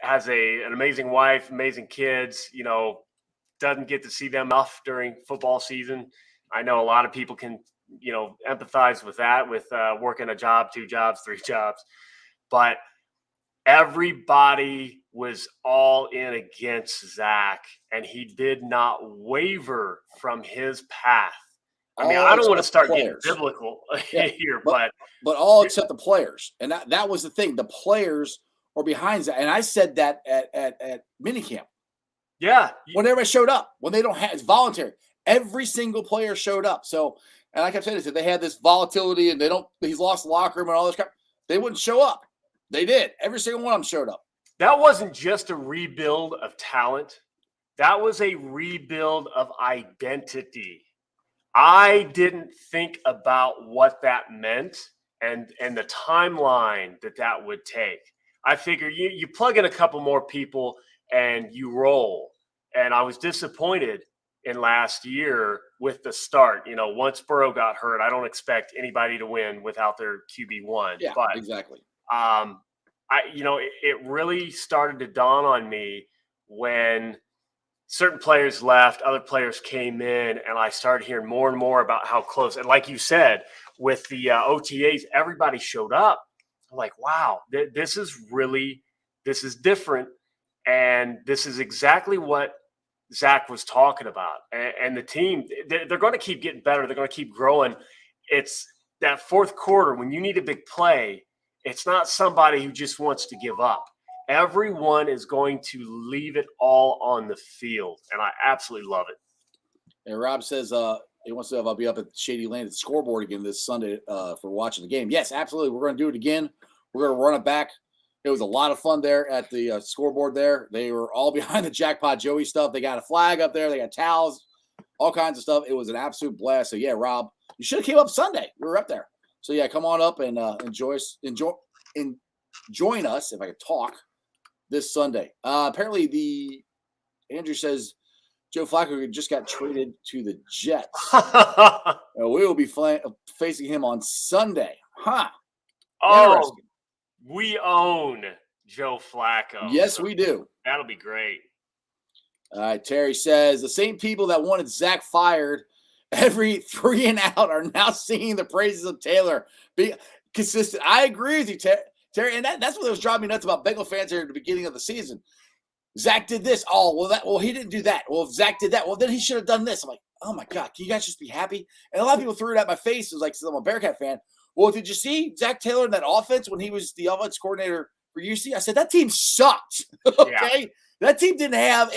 has an amazing wife, amazing kids, doesn't get to see them enough during football season. I know a lot of people can, empathize with that, with working a job, 2 jobs, 3 jobs. But everybody was all in against Zach, and he did not waver from his path. I mean, I don't want to start getting biblical here, but all except the players. And that was the thing. The players were behind Zach. And I said that at minicamp. Yeah. When everybody showed up, when they don't have, it's voluntary. Every single player showed up. So, and like I've said, they had this volatility and he's lost the locker room and all this crap. They wouldn't show up. They did. Every single one of them showed up. That wasn't just a rebuild of talent. That was a rebuild of identity. I didn't think about what that meant and the timeline that would take. I figured you plug in a couple more people and you roll. And I was disappointed in last year with the start. You know, once Burrow got hurt, I don't expect anybody to win without their QB1. Yeah, but exactly. It really started to dawn on me when certain players left, other players came in, and I started hearing more and more about how close. And like you said, with the OTAs, everybody showed up. I'm like, wow, this is different. And this is exactly what Zach was talking about. And the team, they're going to keep getting better. They're going to keep growing. It's that fourth quarter when you need a big play. It's not somebody who just wants to give up. Everyone is going to leave it all on the field, and I absolutely love it. And Rob says he wants to have I'll be up at Shady Lane at the scoreboard again this Sunday for watching the game. Yes, absolutely. We're going to do it again. We're going to run it back. It was a lot of fun there at the scoreboard there. They were all behind the Jackpot Joey stuff. They got a flag up there. They got towels, all kinds of stuff. It was an absolute blast. So, yeah, Rob, you should have came up Sunday. We were up there. So, yeah, come on up and join us, if I could talk, this Sunday. Apparently, Andrew says Joe Flacco just got traded to the Jets. We will be facing him on Sunday. Huh. Oh, we own Joe Flacco. Yes, we do. That'll be great. All right, Terry says the same people that wanted Zach fired every 3 and out are now singing the praises of Taylor. Be consistent. I agree with you, Terry, and that's what was driving me nuts about Bengal fans here at the beginning of the season. Zach did this. Oh, well, he didn't do that. Well, if Zach did that, well, then he should have done this. I'm like, oh my God, can you guys just be happy? And a lot of people threw it at my face. It was like, I'm a Bearcat fan. Well, did you see Zach Taylor in that offense when he was the offense coordinator for UC? I said, that team sucked. Okay. Yeah. That team didn't have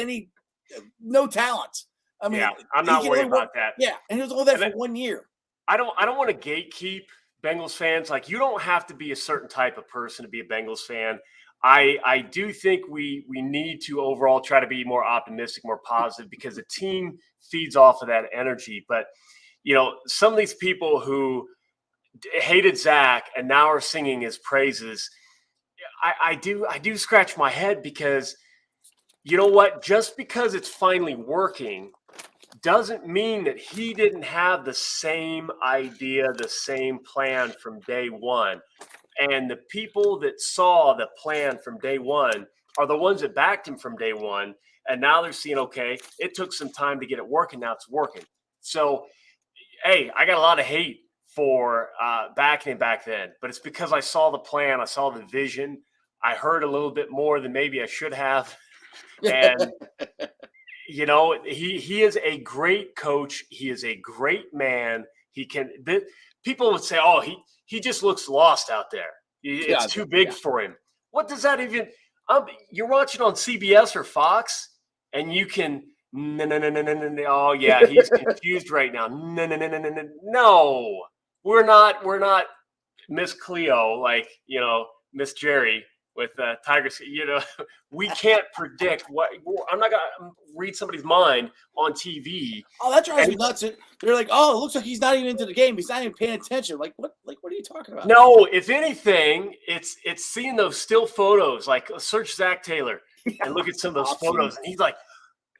no talent. I mean, I'm not worried about that. Yeah. And he was only there for 1 year. I don't want to gatekeep Bengals fans. Like, you don't have to be a certain type of person to be a Bengals fan. I do think we need to overall try to be more optimistic, more positive, because the team feeds off of that energy. But, some of these people who hated Zach and now are singing his praises, I do scratch my head, because you know what? Just because it's finally working doesn't mean that he didn't have the same idea, the same plan from day one. And the people that saw the plan from day one are the ones that backed him from day one. And now they're seeing, okay, it took some time to get it working. Now it's working. So, hey, I got a lot of hate for backing him back then, but it's because I saw the plan. I saw the vision. I heard a little bit more than maybe I should have. And, he is a great coach. He is a great man. People would say, oh, he just looks lost out there. It's too big for him. What does that even you're watching on CBS or Fox, and you can no. Oh yeah, he's confused right now. No. We're not Miss Cleo, like, Miss Jerry with Tigers. We can't predict what. I'm not gonna read somebody's mind on TV. Oh, that drives me nuts. They're like, oh, it looks like he's not even into the game. He's not even paying attention. Like, what are you talking about? No, if anything, it's seeing those still photos. Like, search Zach Taylor and look at some of those photos, and he's like,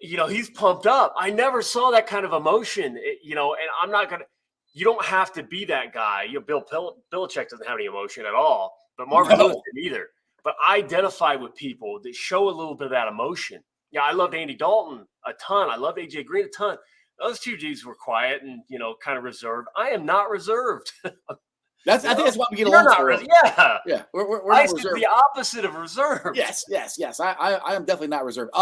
he's pumped up. I never saw that kind of emotion. And I'm not gonna. You don't have to be that guy. Bill Belichick doesn't have any emotion at all, but Marvin Lewis didn't either. But I identify with people that show a little bit of that emotion. Yeah, I loved Andy Dalton a ton. I loved AJ Green a ton. Those two dudes were quiet and, kind of reserved. I am not reserved. I think that's why we get You're along not so well. yeah. Yeah, we're Ice not is reserved. the opposite of reserved. Yes. I am definitely not reserved.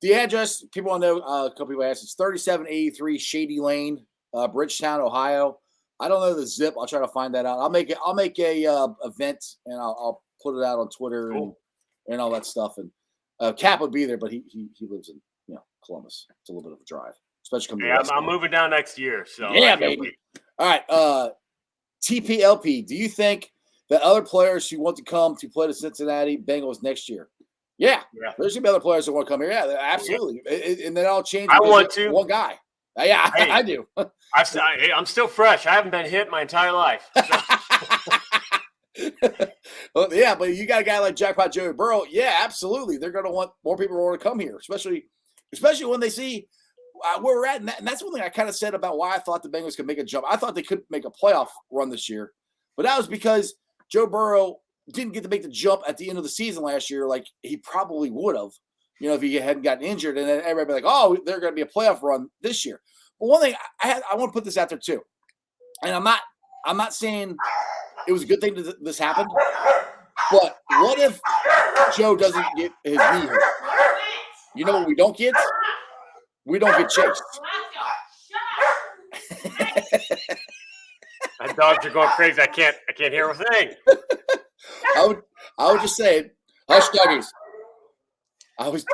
The address, people want to know, a couple people asked, it's 3783 Shady Lane, Bridgetown, Ohio. I don't know the zip. I'll try to find that out. I'll make a event and I'll put it out on Twitter and all that stuff. And Cap would be there, but he lives in Columbus. It's a little bit of a drive, especially coming. Yeah, I'm moving down next year. So yeah, baby. All right, TPLP. Do you think that other players who want to come to play the Cincinnati Bengals next year? Yeah. There's gonna be other players that want to come here. Yeah, absolutely. And then all change. I want to. One guy. Yeah, hey, I do. I'm still fresh. I haven't been hit my entire life. Well, yeah, but you got a guy like Jackpot Joey Burrow. Yeah, absolutely. They're going to want more people to want to come here, especially when they see where we're at. And that's one thing I kind of said about why I thought the Bengals could make a jump. I thought they could make a playoff run this year, but that was because Joe Burrow didn't get to make the jump at the end of the season last year like he probably would have, if he hadn't gotten injured. And then everybody be like, oh, they're going to be a playoff run this year. But one thing I want to put this out there too, and I'm not saying it was a good thing that this happened, but what if Joe doesn't get his knee hurt? You know what we don't get? We don't get chased. My dogs are going crazy. I can't hear a thing. I would just say, hush, doggies. I was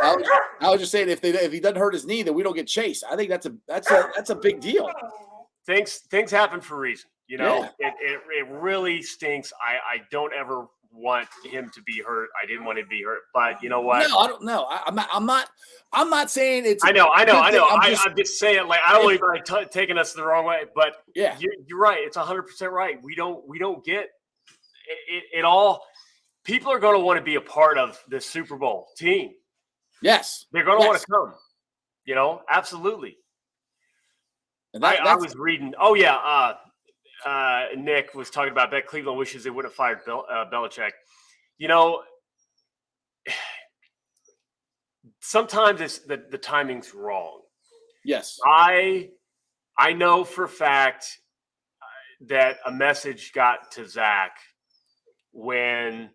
just saying if he doesn't hurt his knee, then we don't get chased. I think that's a big deal. Things happen for a reason. Yeah. It really stinks. I don't ever want him to be hurt. I didn't want him to be hurt, but you know what? No, I don't know. I'm not saying it's. I know. I'm just saying, like, I don't want anybody taking us the wrong way, but yeah, you're right. It's 100% right. We don't get it all. People are going to want to be a part of the Super Bowl team. Yes, they're going to want to come. Absolutely. And I was reading. Oh yeah. Nick was talking about that Cleveland wishes they would have fired Belichick. Sometimes the timing's wrong. Yes. I know for a fact that a message got to Zach when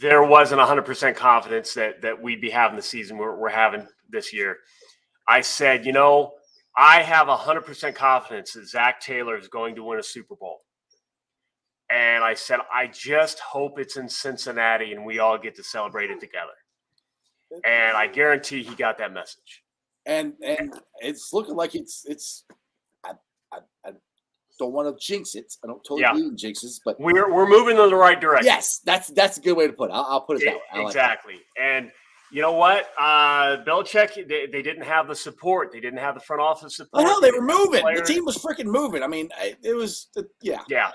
there wasn't 100% confidence that we'd be having the season we're having this year. I said, I have 100% confidence that Zach Taylor is going to win a Super Bowl. And I said, I just hope it's in Cincinnati and we all get to celebrate it together. And I guarantee he got that message. And it's looking like it's I don't want to jinx it. I don't totally believe in jinxes, but we're moving in the right direction. Yes, that's a good way to put it. I'll put it that way. Exactly. And you know what? Belichick, they didn't have the support. They didn't have the front office support. Oh, no, they were moving. The team was freaking moving. I mean, it was, yeah. Yeah.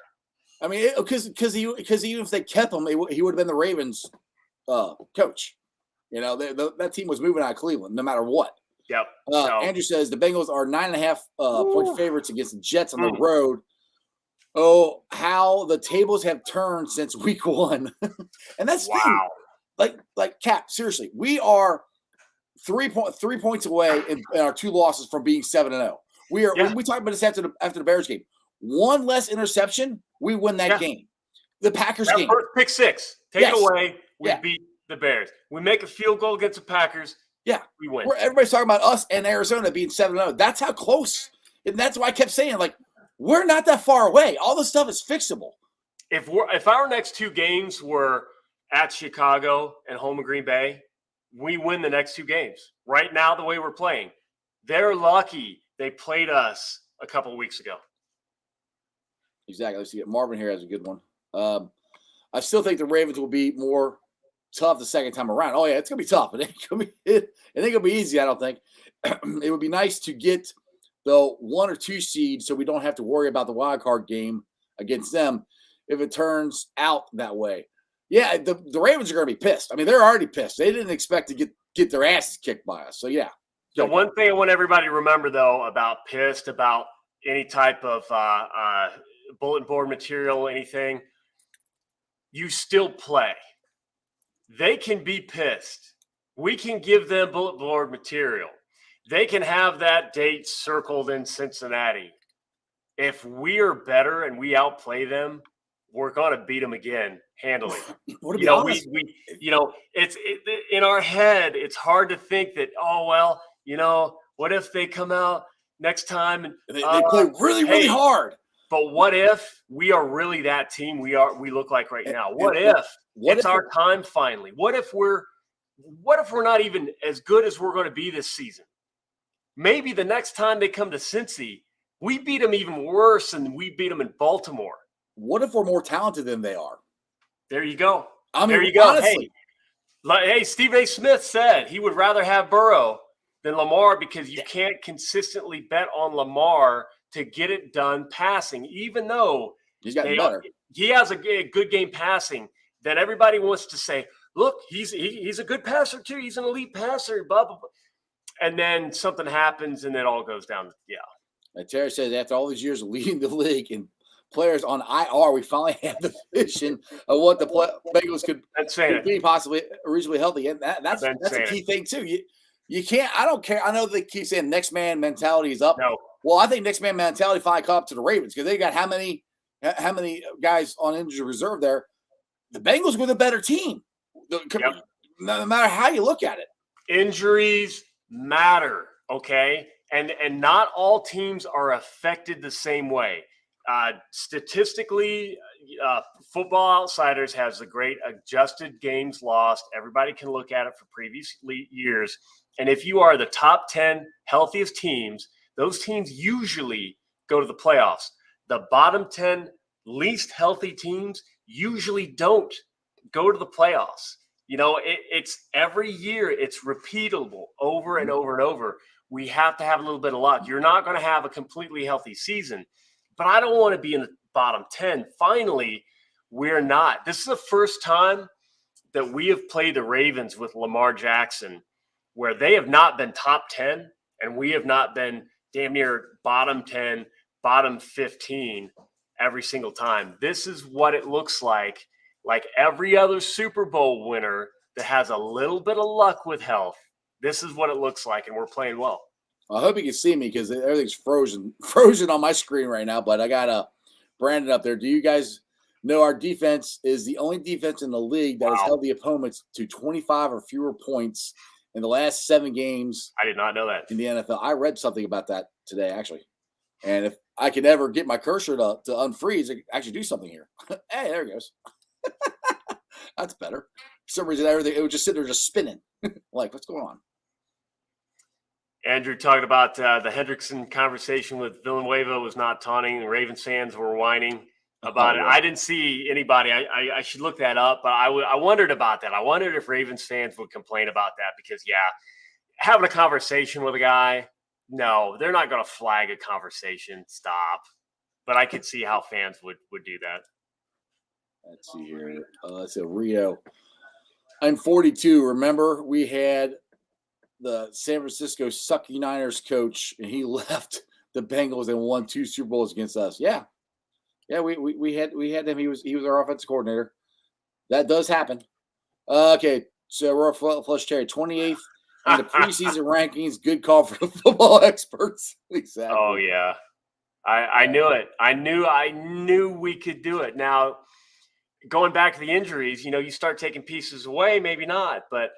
I mean, because even if they kept him, he would have been the Ravens coach. That team was moving out of Cleveland no matter what. Yep. Andrew says the Bengals are 9.5 point favorites against the Jets on the road. Oh, how the tables have turned since week 1. And that's the thing. Like Cap, seriously, we are 3 points away in our 2 losses from being 7-0. We talked about this after the Bears game. One less interception, we win that game. The Packers game. First pick 6. Take it away. We beat the Bears. We make a field goal against the Packers. Yeah. We win. Everybody's talking about us and Arizona being 7-0. That's how close. And that's why I kept saying, like, we're not that far away. All this stuff is fixable. If our next 2 games were at Chicago and home in Green Bay, we win the next 2 games. Right now, the way we're playing, they're lucky they played us a couple of weeks ago. Exactly. Let's see. Marvin here has a good one. I still think the Ravens will be more tough the second time around. Oh, yeah, it's going to be tough. It ain't going to be easy, I don't think. It would be nice to get the 1 or 2 seed so we don't have to worry about the wild card game against them if it turns out that way. Yeah, the Ravens are going to be pissed. I mean, they're already pissed. They didn't expect to get their asses kicked by us. So, yeah. The one thing I want everybody to remember, though, about pissed, about any type of bulletin board material, anything, you still play. They can be pissed. We can give them bulletin board material. They can have that date circled in Cincinnati. if we are better and we outplay them, we're going to beat them again handily. Well, to be honest, It's in our head. It's hard to think that, oh, well, what if they come out next time and they play really, really hard. But what if we are really that team we look like right now? What if it's our time finally? What if we're not even as good as we're going to be this season? Maybe the next time they come to Cincy, we beat them even worse than we beat them in Baltimore. What if we're more talented than they are? There you go. I mean, there you go. honestly. Hey, Stephen A. Smith said he would rather have Burrow than Lamar because you can't consistently bet on Lamar to get it done passing, even though he's gotten better. He has a good game passing. Then everybody wants to say, look, he's a good passer too. He's an elite passer, blah, blah, blah. And then something happens and it all goes down. Yeah. And Terry says after all these years of leading the league and players on IR, we finally have the vision of what the Bengals could be possibly reasonably healthy. And that's a key thing too. You can't, I don't care. I know they keep saying next man mentality is up. No. Well, I think next man mentality finally caught up to the Ravens because they got how many guys on injury reserve there. The Bengals were the better team. No matter how you look at it. Injuries matter, okay? And not all teams are affected the same way. Statistically, Football Outsiders has the great adjusted games lost. Everybody can look at it for previous years. And if you are the top 10 healthiest teams, those teams usually go to the playoffs. The bottom 10 least healthy teams usually don't go to the playoffs. It's every year, it's repeatable over and over and over. We have to have a little bit of luck. You're not going to have a completely healthy season, but I don't want to be in the bottom 10. Finally, we're not. This is the first time that we have played the Ravens with Lamar Jackson where they have not been top 10 and we have not been damn near bottom 10, bottom 15 every single time. This is what it looks like every other Super Bowl winner that has a little bit of luck with health. This is what it looks like, and we're playing well. I hope you can see me because everything's frozen on my screen right now, but I got Brandon up there. Do you guys know our defense is the only defense in the league that has held the opponents to 25 or fewer points in the last 7 games? I did not know that. In the NFL. I read something about that today, actually. And if I could ever get my cursor to unfreeze, I could actually do something here. Hey, there it goes. That's better. For some reason, everything, it would just sit there just spinning. Like, what's going on? Andrew talking about the Hendrickson conversation with Villanueva was not taunting. The Ravens fans were whining about it. I didn't see anybody. I should look that up, but I wondered about that. I wondered if Ravens fans would complain about that because, having a conversation with a guy, no, they're not going to flag a conversation. Stop. But I could see how fans would do that. Let's see here. Let's see, Rio. I'm 42. Remember, we had the San Francisco Sucky Niners coach, and he left the Bengals and won 2 Super Bowls against us. Yeah, we had him. He was our offensive coordinator. That does happen. Okay, so we're Flush Terry, 28th in the preseason rankings. Good call for the football experts. Exactly. Oh yeah, I knew it. I knew we could do it. Now, going back to the injuries, you start taking pieces away, maybe not, but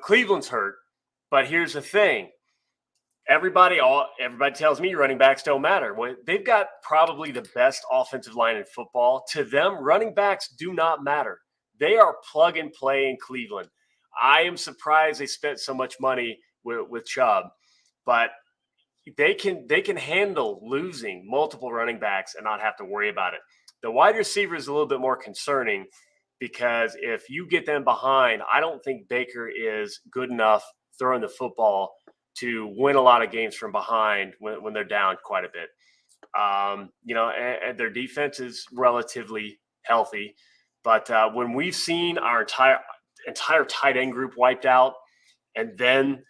Cleveland's hurt. But here's the thing. Everybody tells me running backs don't matter. Well, they've got probably the best offensive line in football. To them, running backs do not matter. They are plug and play in Cleveland. I am surprised they spent so much money with Chubb, but they can handle losing multiple running backs and not have to worry about it. The wide receiver is a little bit more concerning because if you get them behind, I don't think Baker is good enough throwing the football to win a lot of games from behind when they're down quite a bit. And their defense is relatively healthy. But when we've seen our entire tight end group wiped out, and then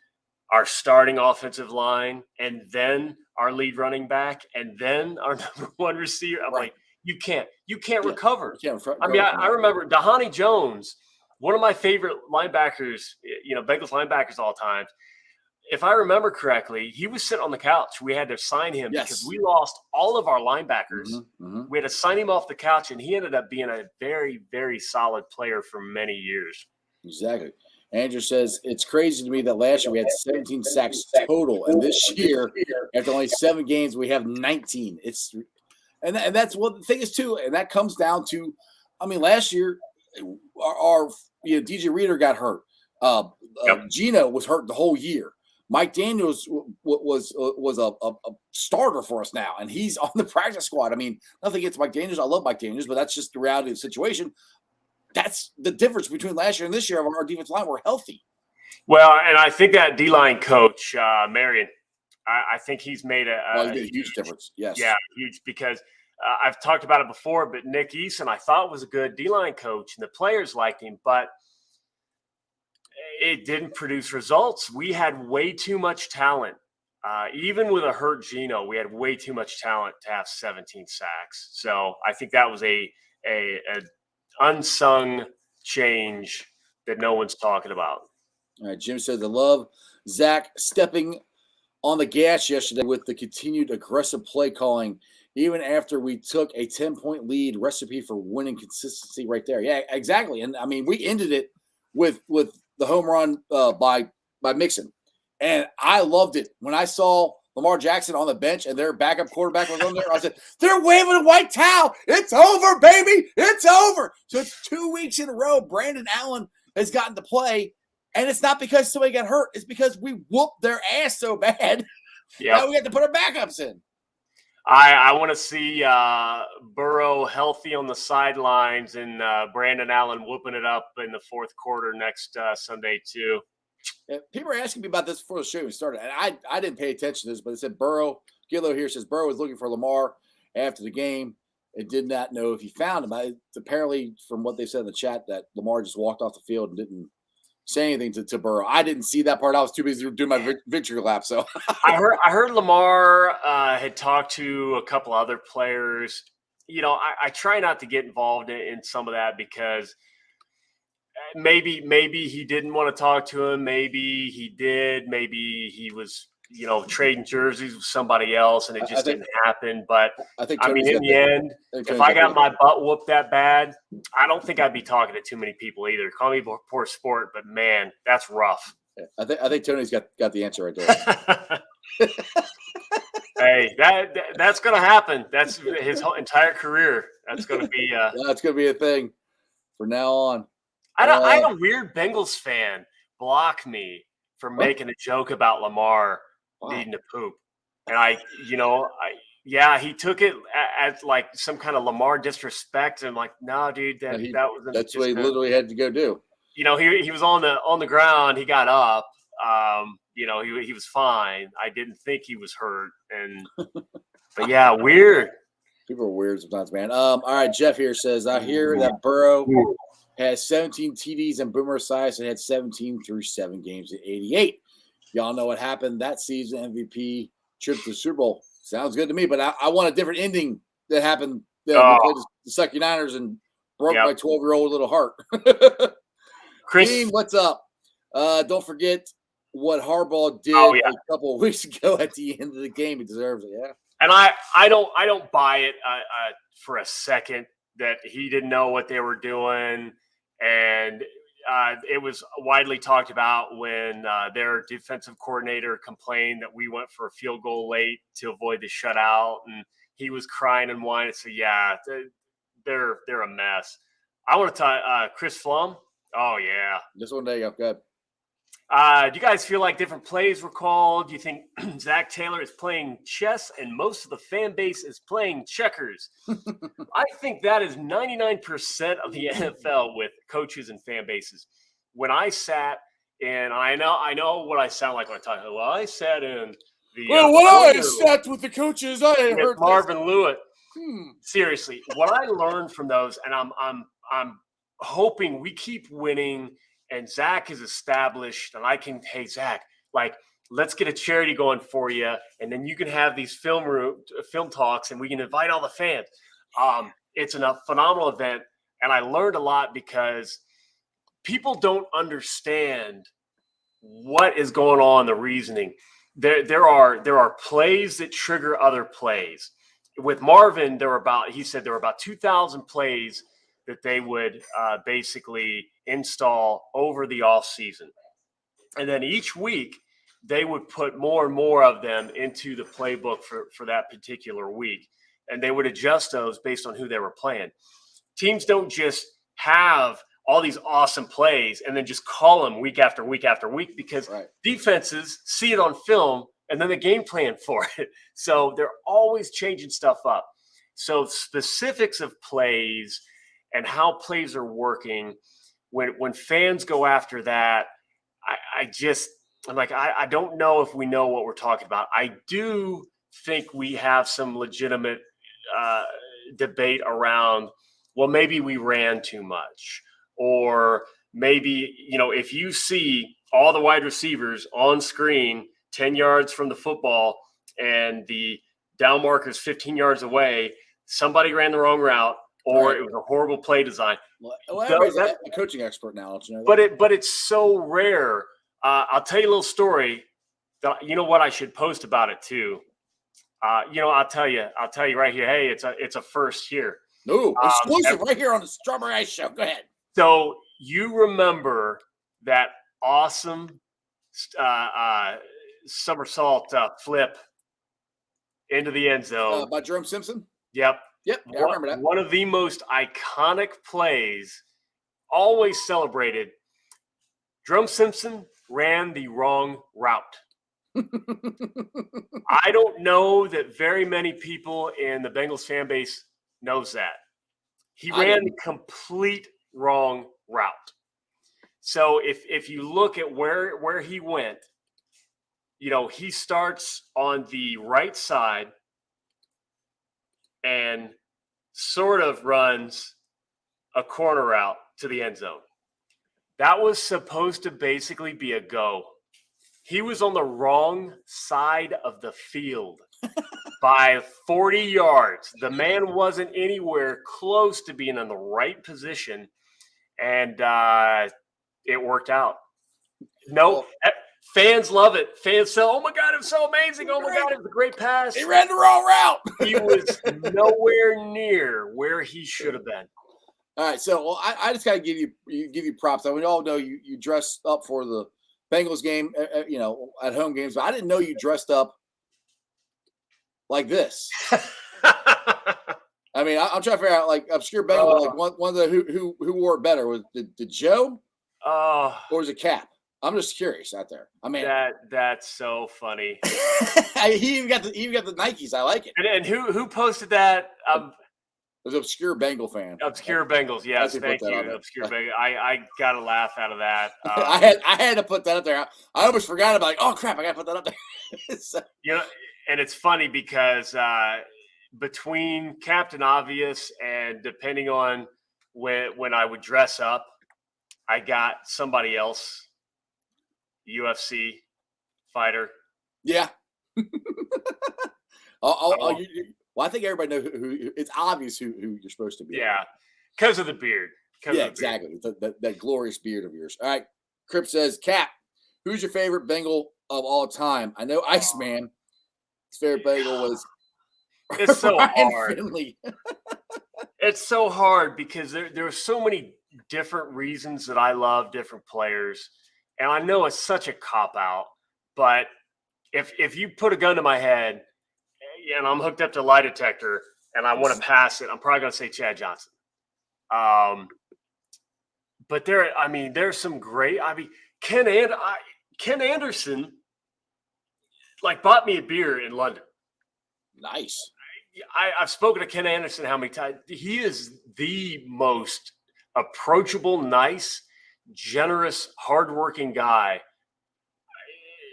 our starting offensive line, and then our lead running back, and then our number one receiver, I'm like, you can't recover. I remember Dahani Jones, one of my favorite linebackers, Bengals linebackers all time. if I remember correctly, he was sitting on the couch. We had to sign him because we lost all of our linebackers. We had to sign him off the couch, and he ended up being a very, very solid player for many years. Exactly. Andrew says, it's crazy to me that last year we had 17 sacks total, and this year, after only 7 games, we have 19. And that's what the thing is, too, and that comes down to, I mean, last year, our DJ Reader got hurt. Gino was hurt the whole year. Mike Daniels was a starter for us now, and he's on the practice squad. I mean, nothing against Mike Daniels. I love Mike Daniels, but that's just the reality of the situation. That's the difference between last year and this year. Our defensive line, we're healthy. Well, and I think that D-line coach, Marion, I think he's made a huge difference. Yes. Yeah, huge, because I've talked about it before, but Nick Eason, I thought was a good D-line coach, and the players liked him, but it didn't produce results. We had way too much talent. Even with a hurt Gino, we had way too much talent to have 17 sacks. So I think that was a unsung change that no one's talking about. All right, Jim says, I love Zach stepping on the gas yesterday with the continued aggressive play calling, even after we took a 10-point lead. Recipe for winning consistency right there. Yeah, exactly. And, I mean, we ended it with the home run by Mixon. And I loved it. When I saw Lamar Jackson on the bench and their backup quarterback was on there, I said, they're waving a white towel. It's over, baby. It's over. So it's 2 weeks in a row Brandon Allen has gotten to play. And it's not because somebody got hurt. It's because we whooped their ass so bad that we had to put our backups in. I want to see Burrow healthy on the sidelines and Brandon Allen whooping it up in the fourth quarter next Sunday too. Yeah, people are asking me about this before the show started, and I didn't pay attention to this, but it said Burrow. Gillo here says Burrow was looking for Lamar after the game and did not know if he found him. Apparently, from what they said in the chat, that Lamar just walked off the field and didn't say anything to Burrow. I didn't see that part. I was too busy doing my victory lap. So I heard Lamar had talked to a couple other players. You know, I try not to get involved in some of that because maybe he didn't want to talk to him. Maybe he did. Maybe he was, trading jerseys with somebody else and it just didn't happen. But I mean, in the end, if I got my butt whooped that bad, I don't think I'd be talking to too many people either. Call me poor sport, but man, that's rough. Yeah, I think Tony's got the answer right there. Hey, that's going to happen. That's his whole entire career. That's going to be that's going to be a thing from now on. I had a weird Bengals fan block me for making a joke about Lamar needing to poop. And he took it as like some kind of Lamar disrespect. And I'm like, no, dude, that's what he literally had to go do. He was on the ground. He got up. He was fine. I didn't think he was hurt. But yeah, weird. People are weird sometimes, man. All right, Jeff here says, I hear that Burrow has 17 TDs and Boomer Esiason had 17 through 7 games in 88. Y'all know what happened that season. MVP trip to the Super Bowl. Sounds good to me, but I want a different ending that happened. We played the Sucky Niners and broke my 12-year-old little heart. Chris, what's up? Don't forget what Harbaugh did a couple of weeks ago at the end of the game. He deserves it, yeah. And I don't buy it for a second that he didn't know what they were doing. And it was widely talked about when their defensive coordinator complained that we went for a field goal late to avoid the shutout, and he was crying and whining. So yeah, they're a mess. I want to talk Chris Flum. Oh yeah, this one day I've got. Do you guys feel like different plays were called? Do you think Zach Taylor is playing chess and most of the fan base is playing checkers? I think that is 99% of the NFL with coaches and fan bases. When I sat and I know what I sound like when I talk. Well, I sat in the when I sat with the coaches, I heard Marvin Lewitt. Seriously, what I learned from those, and I'm hoping we keep winning. And Zach is established, and I can, hey, Zach, let's get a charity going for you, and then you can have these film talks, and we can invite all the fans. It's a phenomenal event, and I learned a lot because people don't understand what is going on, the reasoning. There are plays that trigger other plays. With Marvin, he said there were about 2,000 plays that they would basically install over the off season. And then each week they would put more and more of them into the playbook for that particular week. And they would adjust those based on who they were playing. Teams don't just have all these awesome plays and then just call them week after week after week, because defenses see it on film and then the game plan for it. So they're always changing stuff up. So specifics of plays and how plays are working, when fans go after that, I'm like, I don't know if we know what we're talking about. I do think we have some legitimate debate around, well, maybe we ran too much, or maybe, if you see all the wide receivers on screen 10 yards from the football and the down marker's 15 yards away, somebody ran the wrong route, or it was a horrible play design. Well, everybody's a coaching expert now, don't you know that? But it's so rare. I'll tell you a little story. You know what? I should post about it too. I'll tell you right here. Hey, it's a first here. No, exclusive right here on the Strawberry Ice Show. Go ahead. So you remember that awesome somersault flip into the end zone by Jerome Simpson? Yep. Yeah, I remember that. One of the most iconic plays, always celebrated. Jerome Simpson ran the wrong route. I don't know that very many people in the Bengals fan base knows that. He ran the complete wrong route. So if you look at where he went, he starts on the right side and sort of runs a corner route to the end zone. That was supposed to basically be a go. He was on the wrong side of the field by 40 yards. The man wasn't anywhere close to being in the right position, and it worked out. No, fans love it. Fans say, "Oh my God, it was so amazing! Oh my God, it was a great pass." He ran the wrong route. He was nowhere near where he should have been. All right, so I just got to give you props. I mean, we all know you dressed up for the Bengals game, at home games, but I didn't know you dressed up like this. I mean, I'm trying to figure out, like, obscure Bengal, like one of the who wore it better, was did Joe, or was it Cap? I'm just curious out there. I mean, that's so funny. he even got the Nikes. I like it. And who posted that? It was obscure Bengal fan. Obscure Bengals, yes, thank you. Obscure Bengals. I got a laugh out of that. I had to put that up there. I almost forgot about it. Oh crap! I got to put that up there. So. And it's funny because between Captain Obvious and depending on when I would dress up, I got somebody else, UFC fighter. Yeah. Well, I think everybody knows who. It's obvious who you're supposed to be. Yeah, because of the beard. Yeah, exactly. That glorious beard of yours. All right. Crip says, Cap, who's your favorite Bengal of all time? I know Iceman. His favorite Bengal was It's so Ryan hard. Finley. It's so hard because there are so many different reasons that I love different players. And I know it's such a cop-out, but if you put a gun to my head and I'm hooked up to a lie detector and I want to pass it, I'm probably going to say Chad Johnson. But there's some great. Ken Anderson, bought me a beer in London. Nice. I've spoken to Ken Anderson how many times. He is the most approachable, nice, generous, hardworking guy.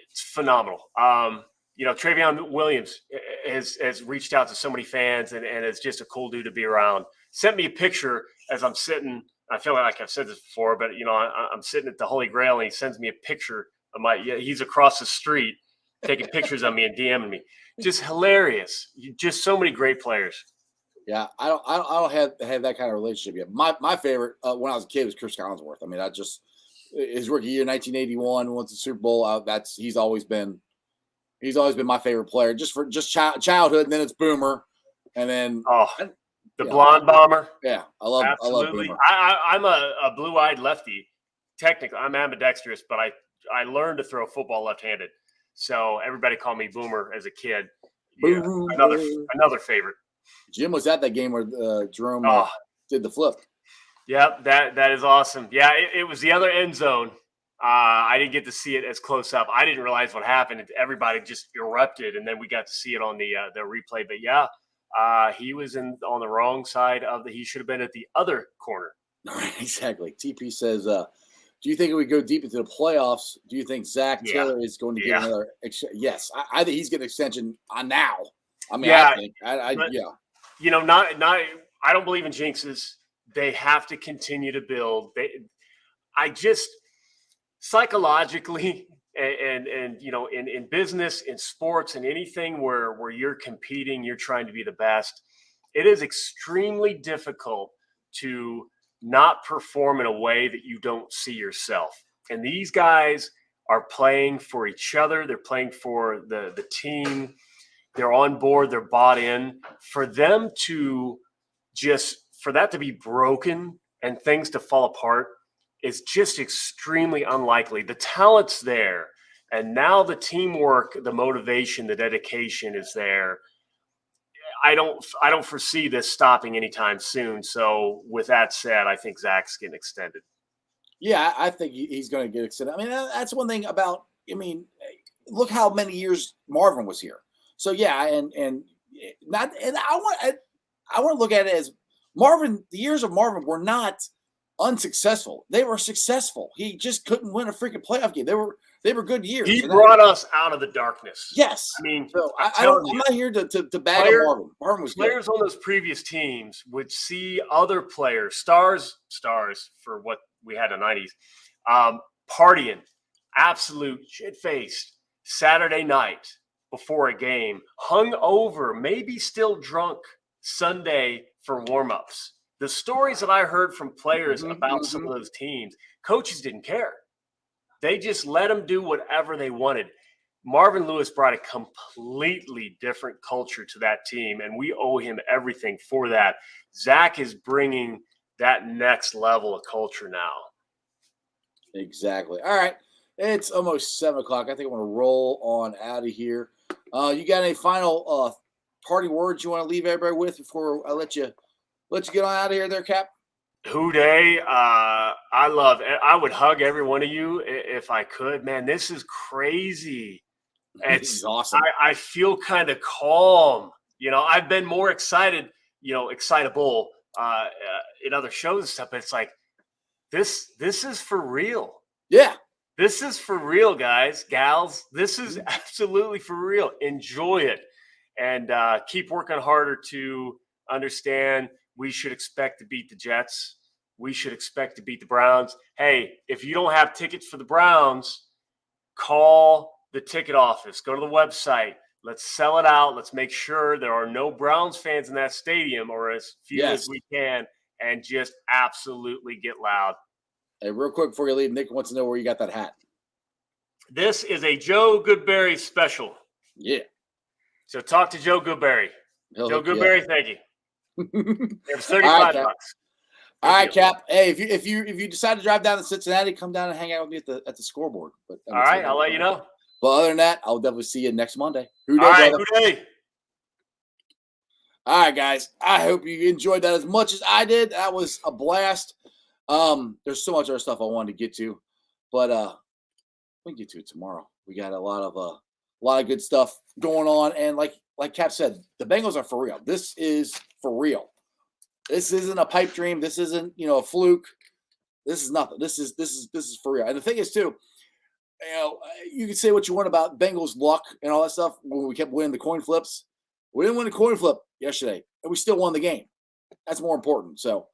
It's phenomenal. Travion Williams has reached out to so many fans and is just a cool dude to be around. Sent me a picture as I'm sitting. I feel like I've said this before, but I'm sitting at the Holy Grail and he sends me a picture of he's across the street taking pictures of me and DMing me. Just hilarious. Just so many great players. Yeah, I don't have that kind of relationship yet. My favorite when I was a kid was Chris Collinsworth. I mean, his rookie year, 1981, won the Super Bowl. He's always been my favorite player, just childhood. And then it's Boomer, and then the blonde bomber. Yeah, I love Absolutely. Boomer. I'm a blue-eyed lefty. Technically, I'm ambidextrous, but I learned to throw football left-handed. So everybody called me Boomer as a kid. Yeah, another favorite. Jim was at that game where Jerome did the flip. Yep, that is awesome. Yeah, it was the other end zone. I didn't get to see it as close up. I didn't realize what happened. Everybody just erupted, and then we got to see it on the replay. But yeah, he was on the wrong side of he should have been at the other corner. Exactly. TP says, do you think it would go deep into the playoffs? Do you think Zach Taylor is going to get another? Yes, I think he's getting an extension now. I mean, I think, You know, not. I don't believe in jinxes. They have to continue to build. I just psychologically and you know, in business, in sports, and anything where you're competing, you're trying to be the best. It is extremely difficult to not perform in a way that you don't see yourself. And these guys are playing for each other. They're playing for the team. They're on board. They're bought in. For them to for that to be broken and things to fall apart is just extremely unlikely. The talent's there. And now the teamwork, the motivation, the dedication is there. I don't foresee this stopping anytime soon. So with that said, I think Zach's getting extended. Yeah, I think he's going to get extended. I mean, that's one thing about. I mean, look how many years Marvin was here. So yeah, I want to look at it as Marvin. The years of Marvin were not unsuccessful. They were successful. He just couldn't win a freaking playoff game. They were good years. He brought us out of the darkness. Yes. I mean, so I'm not here to bag on Marvin. Marvin was players good. On those previous teams would see other players, stars for what we had in the 90s, partying, absolute shit-faced Saturday night before a game, hung over, maybe still drunk Sunday for warm-ups. The stories that I heard from players about some of those teams, coaches didn't care. They just let them do whatever they wanted. Marvin Lewis brought a completely different culture to that team, and we owe him everything for that. Zach is bringing that next level of culture now. Exactly. All right. It's almost 7 o'clock. I think I'm going to roll on out of here. You got any final party words you want to leave everybody with before I let you get on out of here there, Cap? Houday, I would hug every one of you if I could. Man, this is crazy. This is awesome. I feel kind of calm. You know, I've been more excited, excitable in other shows and stuff, but it's like this is for real. Yeah. This is for real, guys, gals. This is absolutely for real. Enjoy it and keep working harder to understand we should expect to beat the Jets. We should expect to beat the Browns. Hey, if you don't have tickets for the Browns, call the ticket office. Go to the website. Let's sell it out. Let's make sure there are no Browns fans in that stadium, or as few as we can, and just absolutely get loud. Hey, real quick before you leave, Nick wants to know where you got that hat. This is a Joe Goodberry special. Yeah. So talk to Joe Goodberry. Joe Goodberry, thank you. It was $35. All right, Cap. Hey, if you decide to drive down to Cincinnati, come down and hang out with me at the scoreboard. But all right, I'll let you know. But other than that, I'll definitely see you next Monday. All right, Houday. All right, guys. I hope you enjoyed that as much as I did. That was a blast. There's so much other stuff I wanted to get to, but we can get to it tomorrow. We got a lot of good stuff going on, and like Cap said, the Bengals are for real. This is for real. This isn't a pipe dream. This isn't a fluke. This is nothing. This is for real. And the thing is too, you can say what you want about Bengals luck and all that stuff when we kept winning the coin flips. We didn't win a coin flip yesterday, and we still won the game. That's more important. So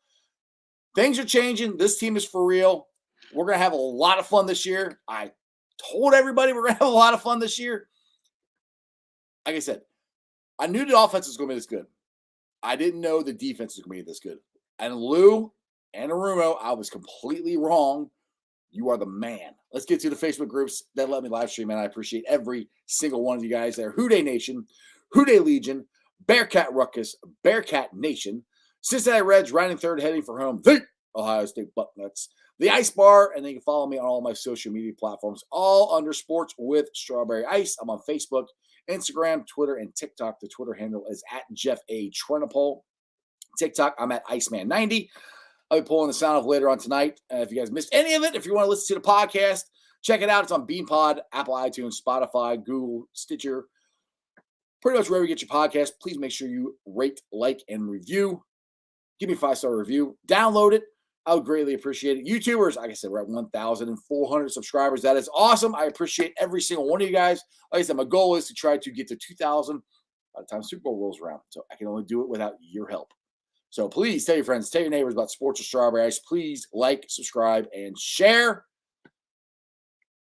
things are changing. This team is for real. We're going to have a lot of fun this year. I told everybody we're going to have a lot of fun this year. Like I said, I knew the offense was going to be this good. I didn't know the defense was going to be this good. And Lou and Arumo, I was completely wrong. You are the man. Let's get to the Facebook groups that let me live stream, man. I appreciate every single one of you guys there. Who Dey Nation, Who Dey Legion, Bearcat Ruckus, Bearcat Nation, Cincinnati Reds riding third, heading for home, the Ohio State Bucknuts, the Ice Bar, and then you can follow me on all my social media platforms, all under Sports with Strawberry Ice. I'm on Facebook, Instagram, Twitter, and TikTok. The Twitter handle is at Jeff A. Trenopole. TikTok, I'm at Iceman90. I'll be pulling the sound off later on tonight. If you guys missed any of it, if you want to listen to the podcast, check it out. It's on BeanPod, Apple iTunes, Spotify, Google, Stitcher, pretty much wherever you get your podcast. Please make sure you rate, like, and review. Give me a 5-star review. Download it. I would greatly appreciate it. YouTubers, like I said, we're at 1,400 subscribers. That is awesome. I appreciate every single one of you guys. Like I said, my goal is to try to get to 2,000 by the time Super Bowl rolls around. So I can only do it without your help. So please tell your friends, tell your neighbors about Sports with Strawberry Ice. Please like, subscribe, and share.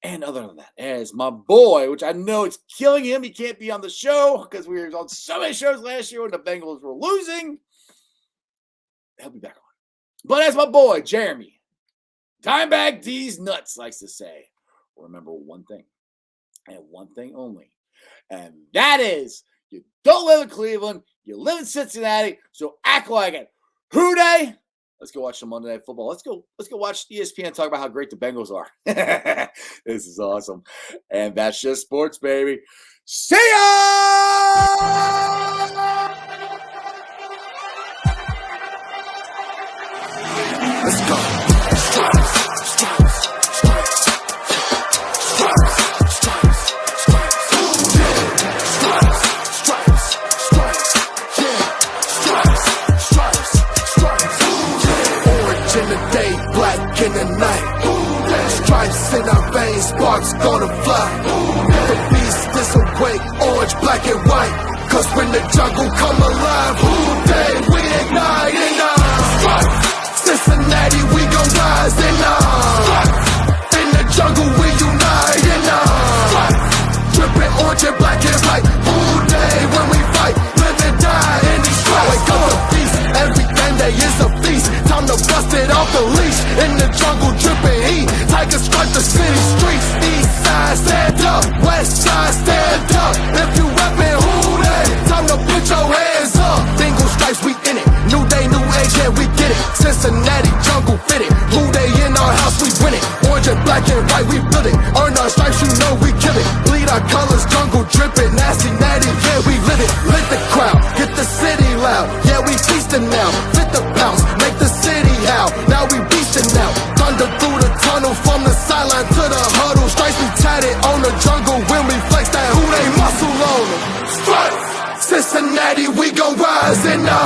And other than that, as my boy, which I know it's killing him, he can't be on the show because we were on so many shows last year when the Bengals were losing. He'll be back on. But as my boy, Jeremy, Dimebag D's Nuts likes to say, remember one thing, and one thing only, and that is you don't live in Cleveland, you live in Cincinnati, so act like it. Who Dey? Let's go watch some Monday Night Football. Let's go watch ESPN talk about how great the Bengals are. This is awesome. And that's just sports, baby. See ya! Let's go. Stripes, stripes, stripes, stripes, stripes, stripes, yeah. Stripes, stripes, stripes, yeah. Stripes, stripes, stripes, yeah. Orange in the day, black in the night. Stripes in our veins, sparks gonna fly. The beast is awake, orange, black, and white. Cause when the jungle come alive, who Dey, we ignite in our Cincinnati, we gon' rise in the jungle, we unite drippin' orange and black and white. Who Dey, when we fight, live and die in these stripes. Wake up the beast, every game day is a feast. Time to bust it off the leash. In the jungle, drippin' heat. Tigers strike the city streets. East side, stand up. West side, stand up. If you reppin' who Dey, time to put your hands up. Single stripes, we in it. New day, new age, yeah, we get it. Cincinnati jungle fitted. Who Dey in our house, we win it. Orange and black and white, we build it. Earn our stripes, you know we kill it. Bleed our colors, jungle dripping. Nasty, natty, yeah, we live it. Lit the crowd, get the city loud. Yeah, we feasting now. Fit the bounce, make the city howl. Now we beastin' now. Thunder through the tunnel, from the sideline to the huddle. Stripes we tatted on the jungle when we flex that Who Dey muscle on them. Stripes, Cincinnati, we gon' rise in the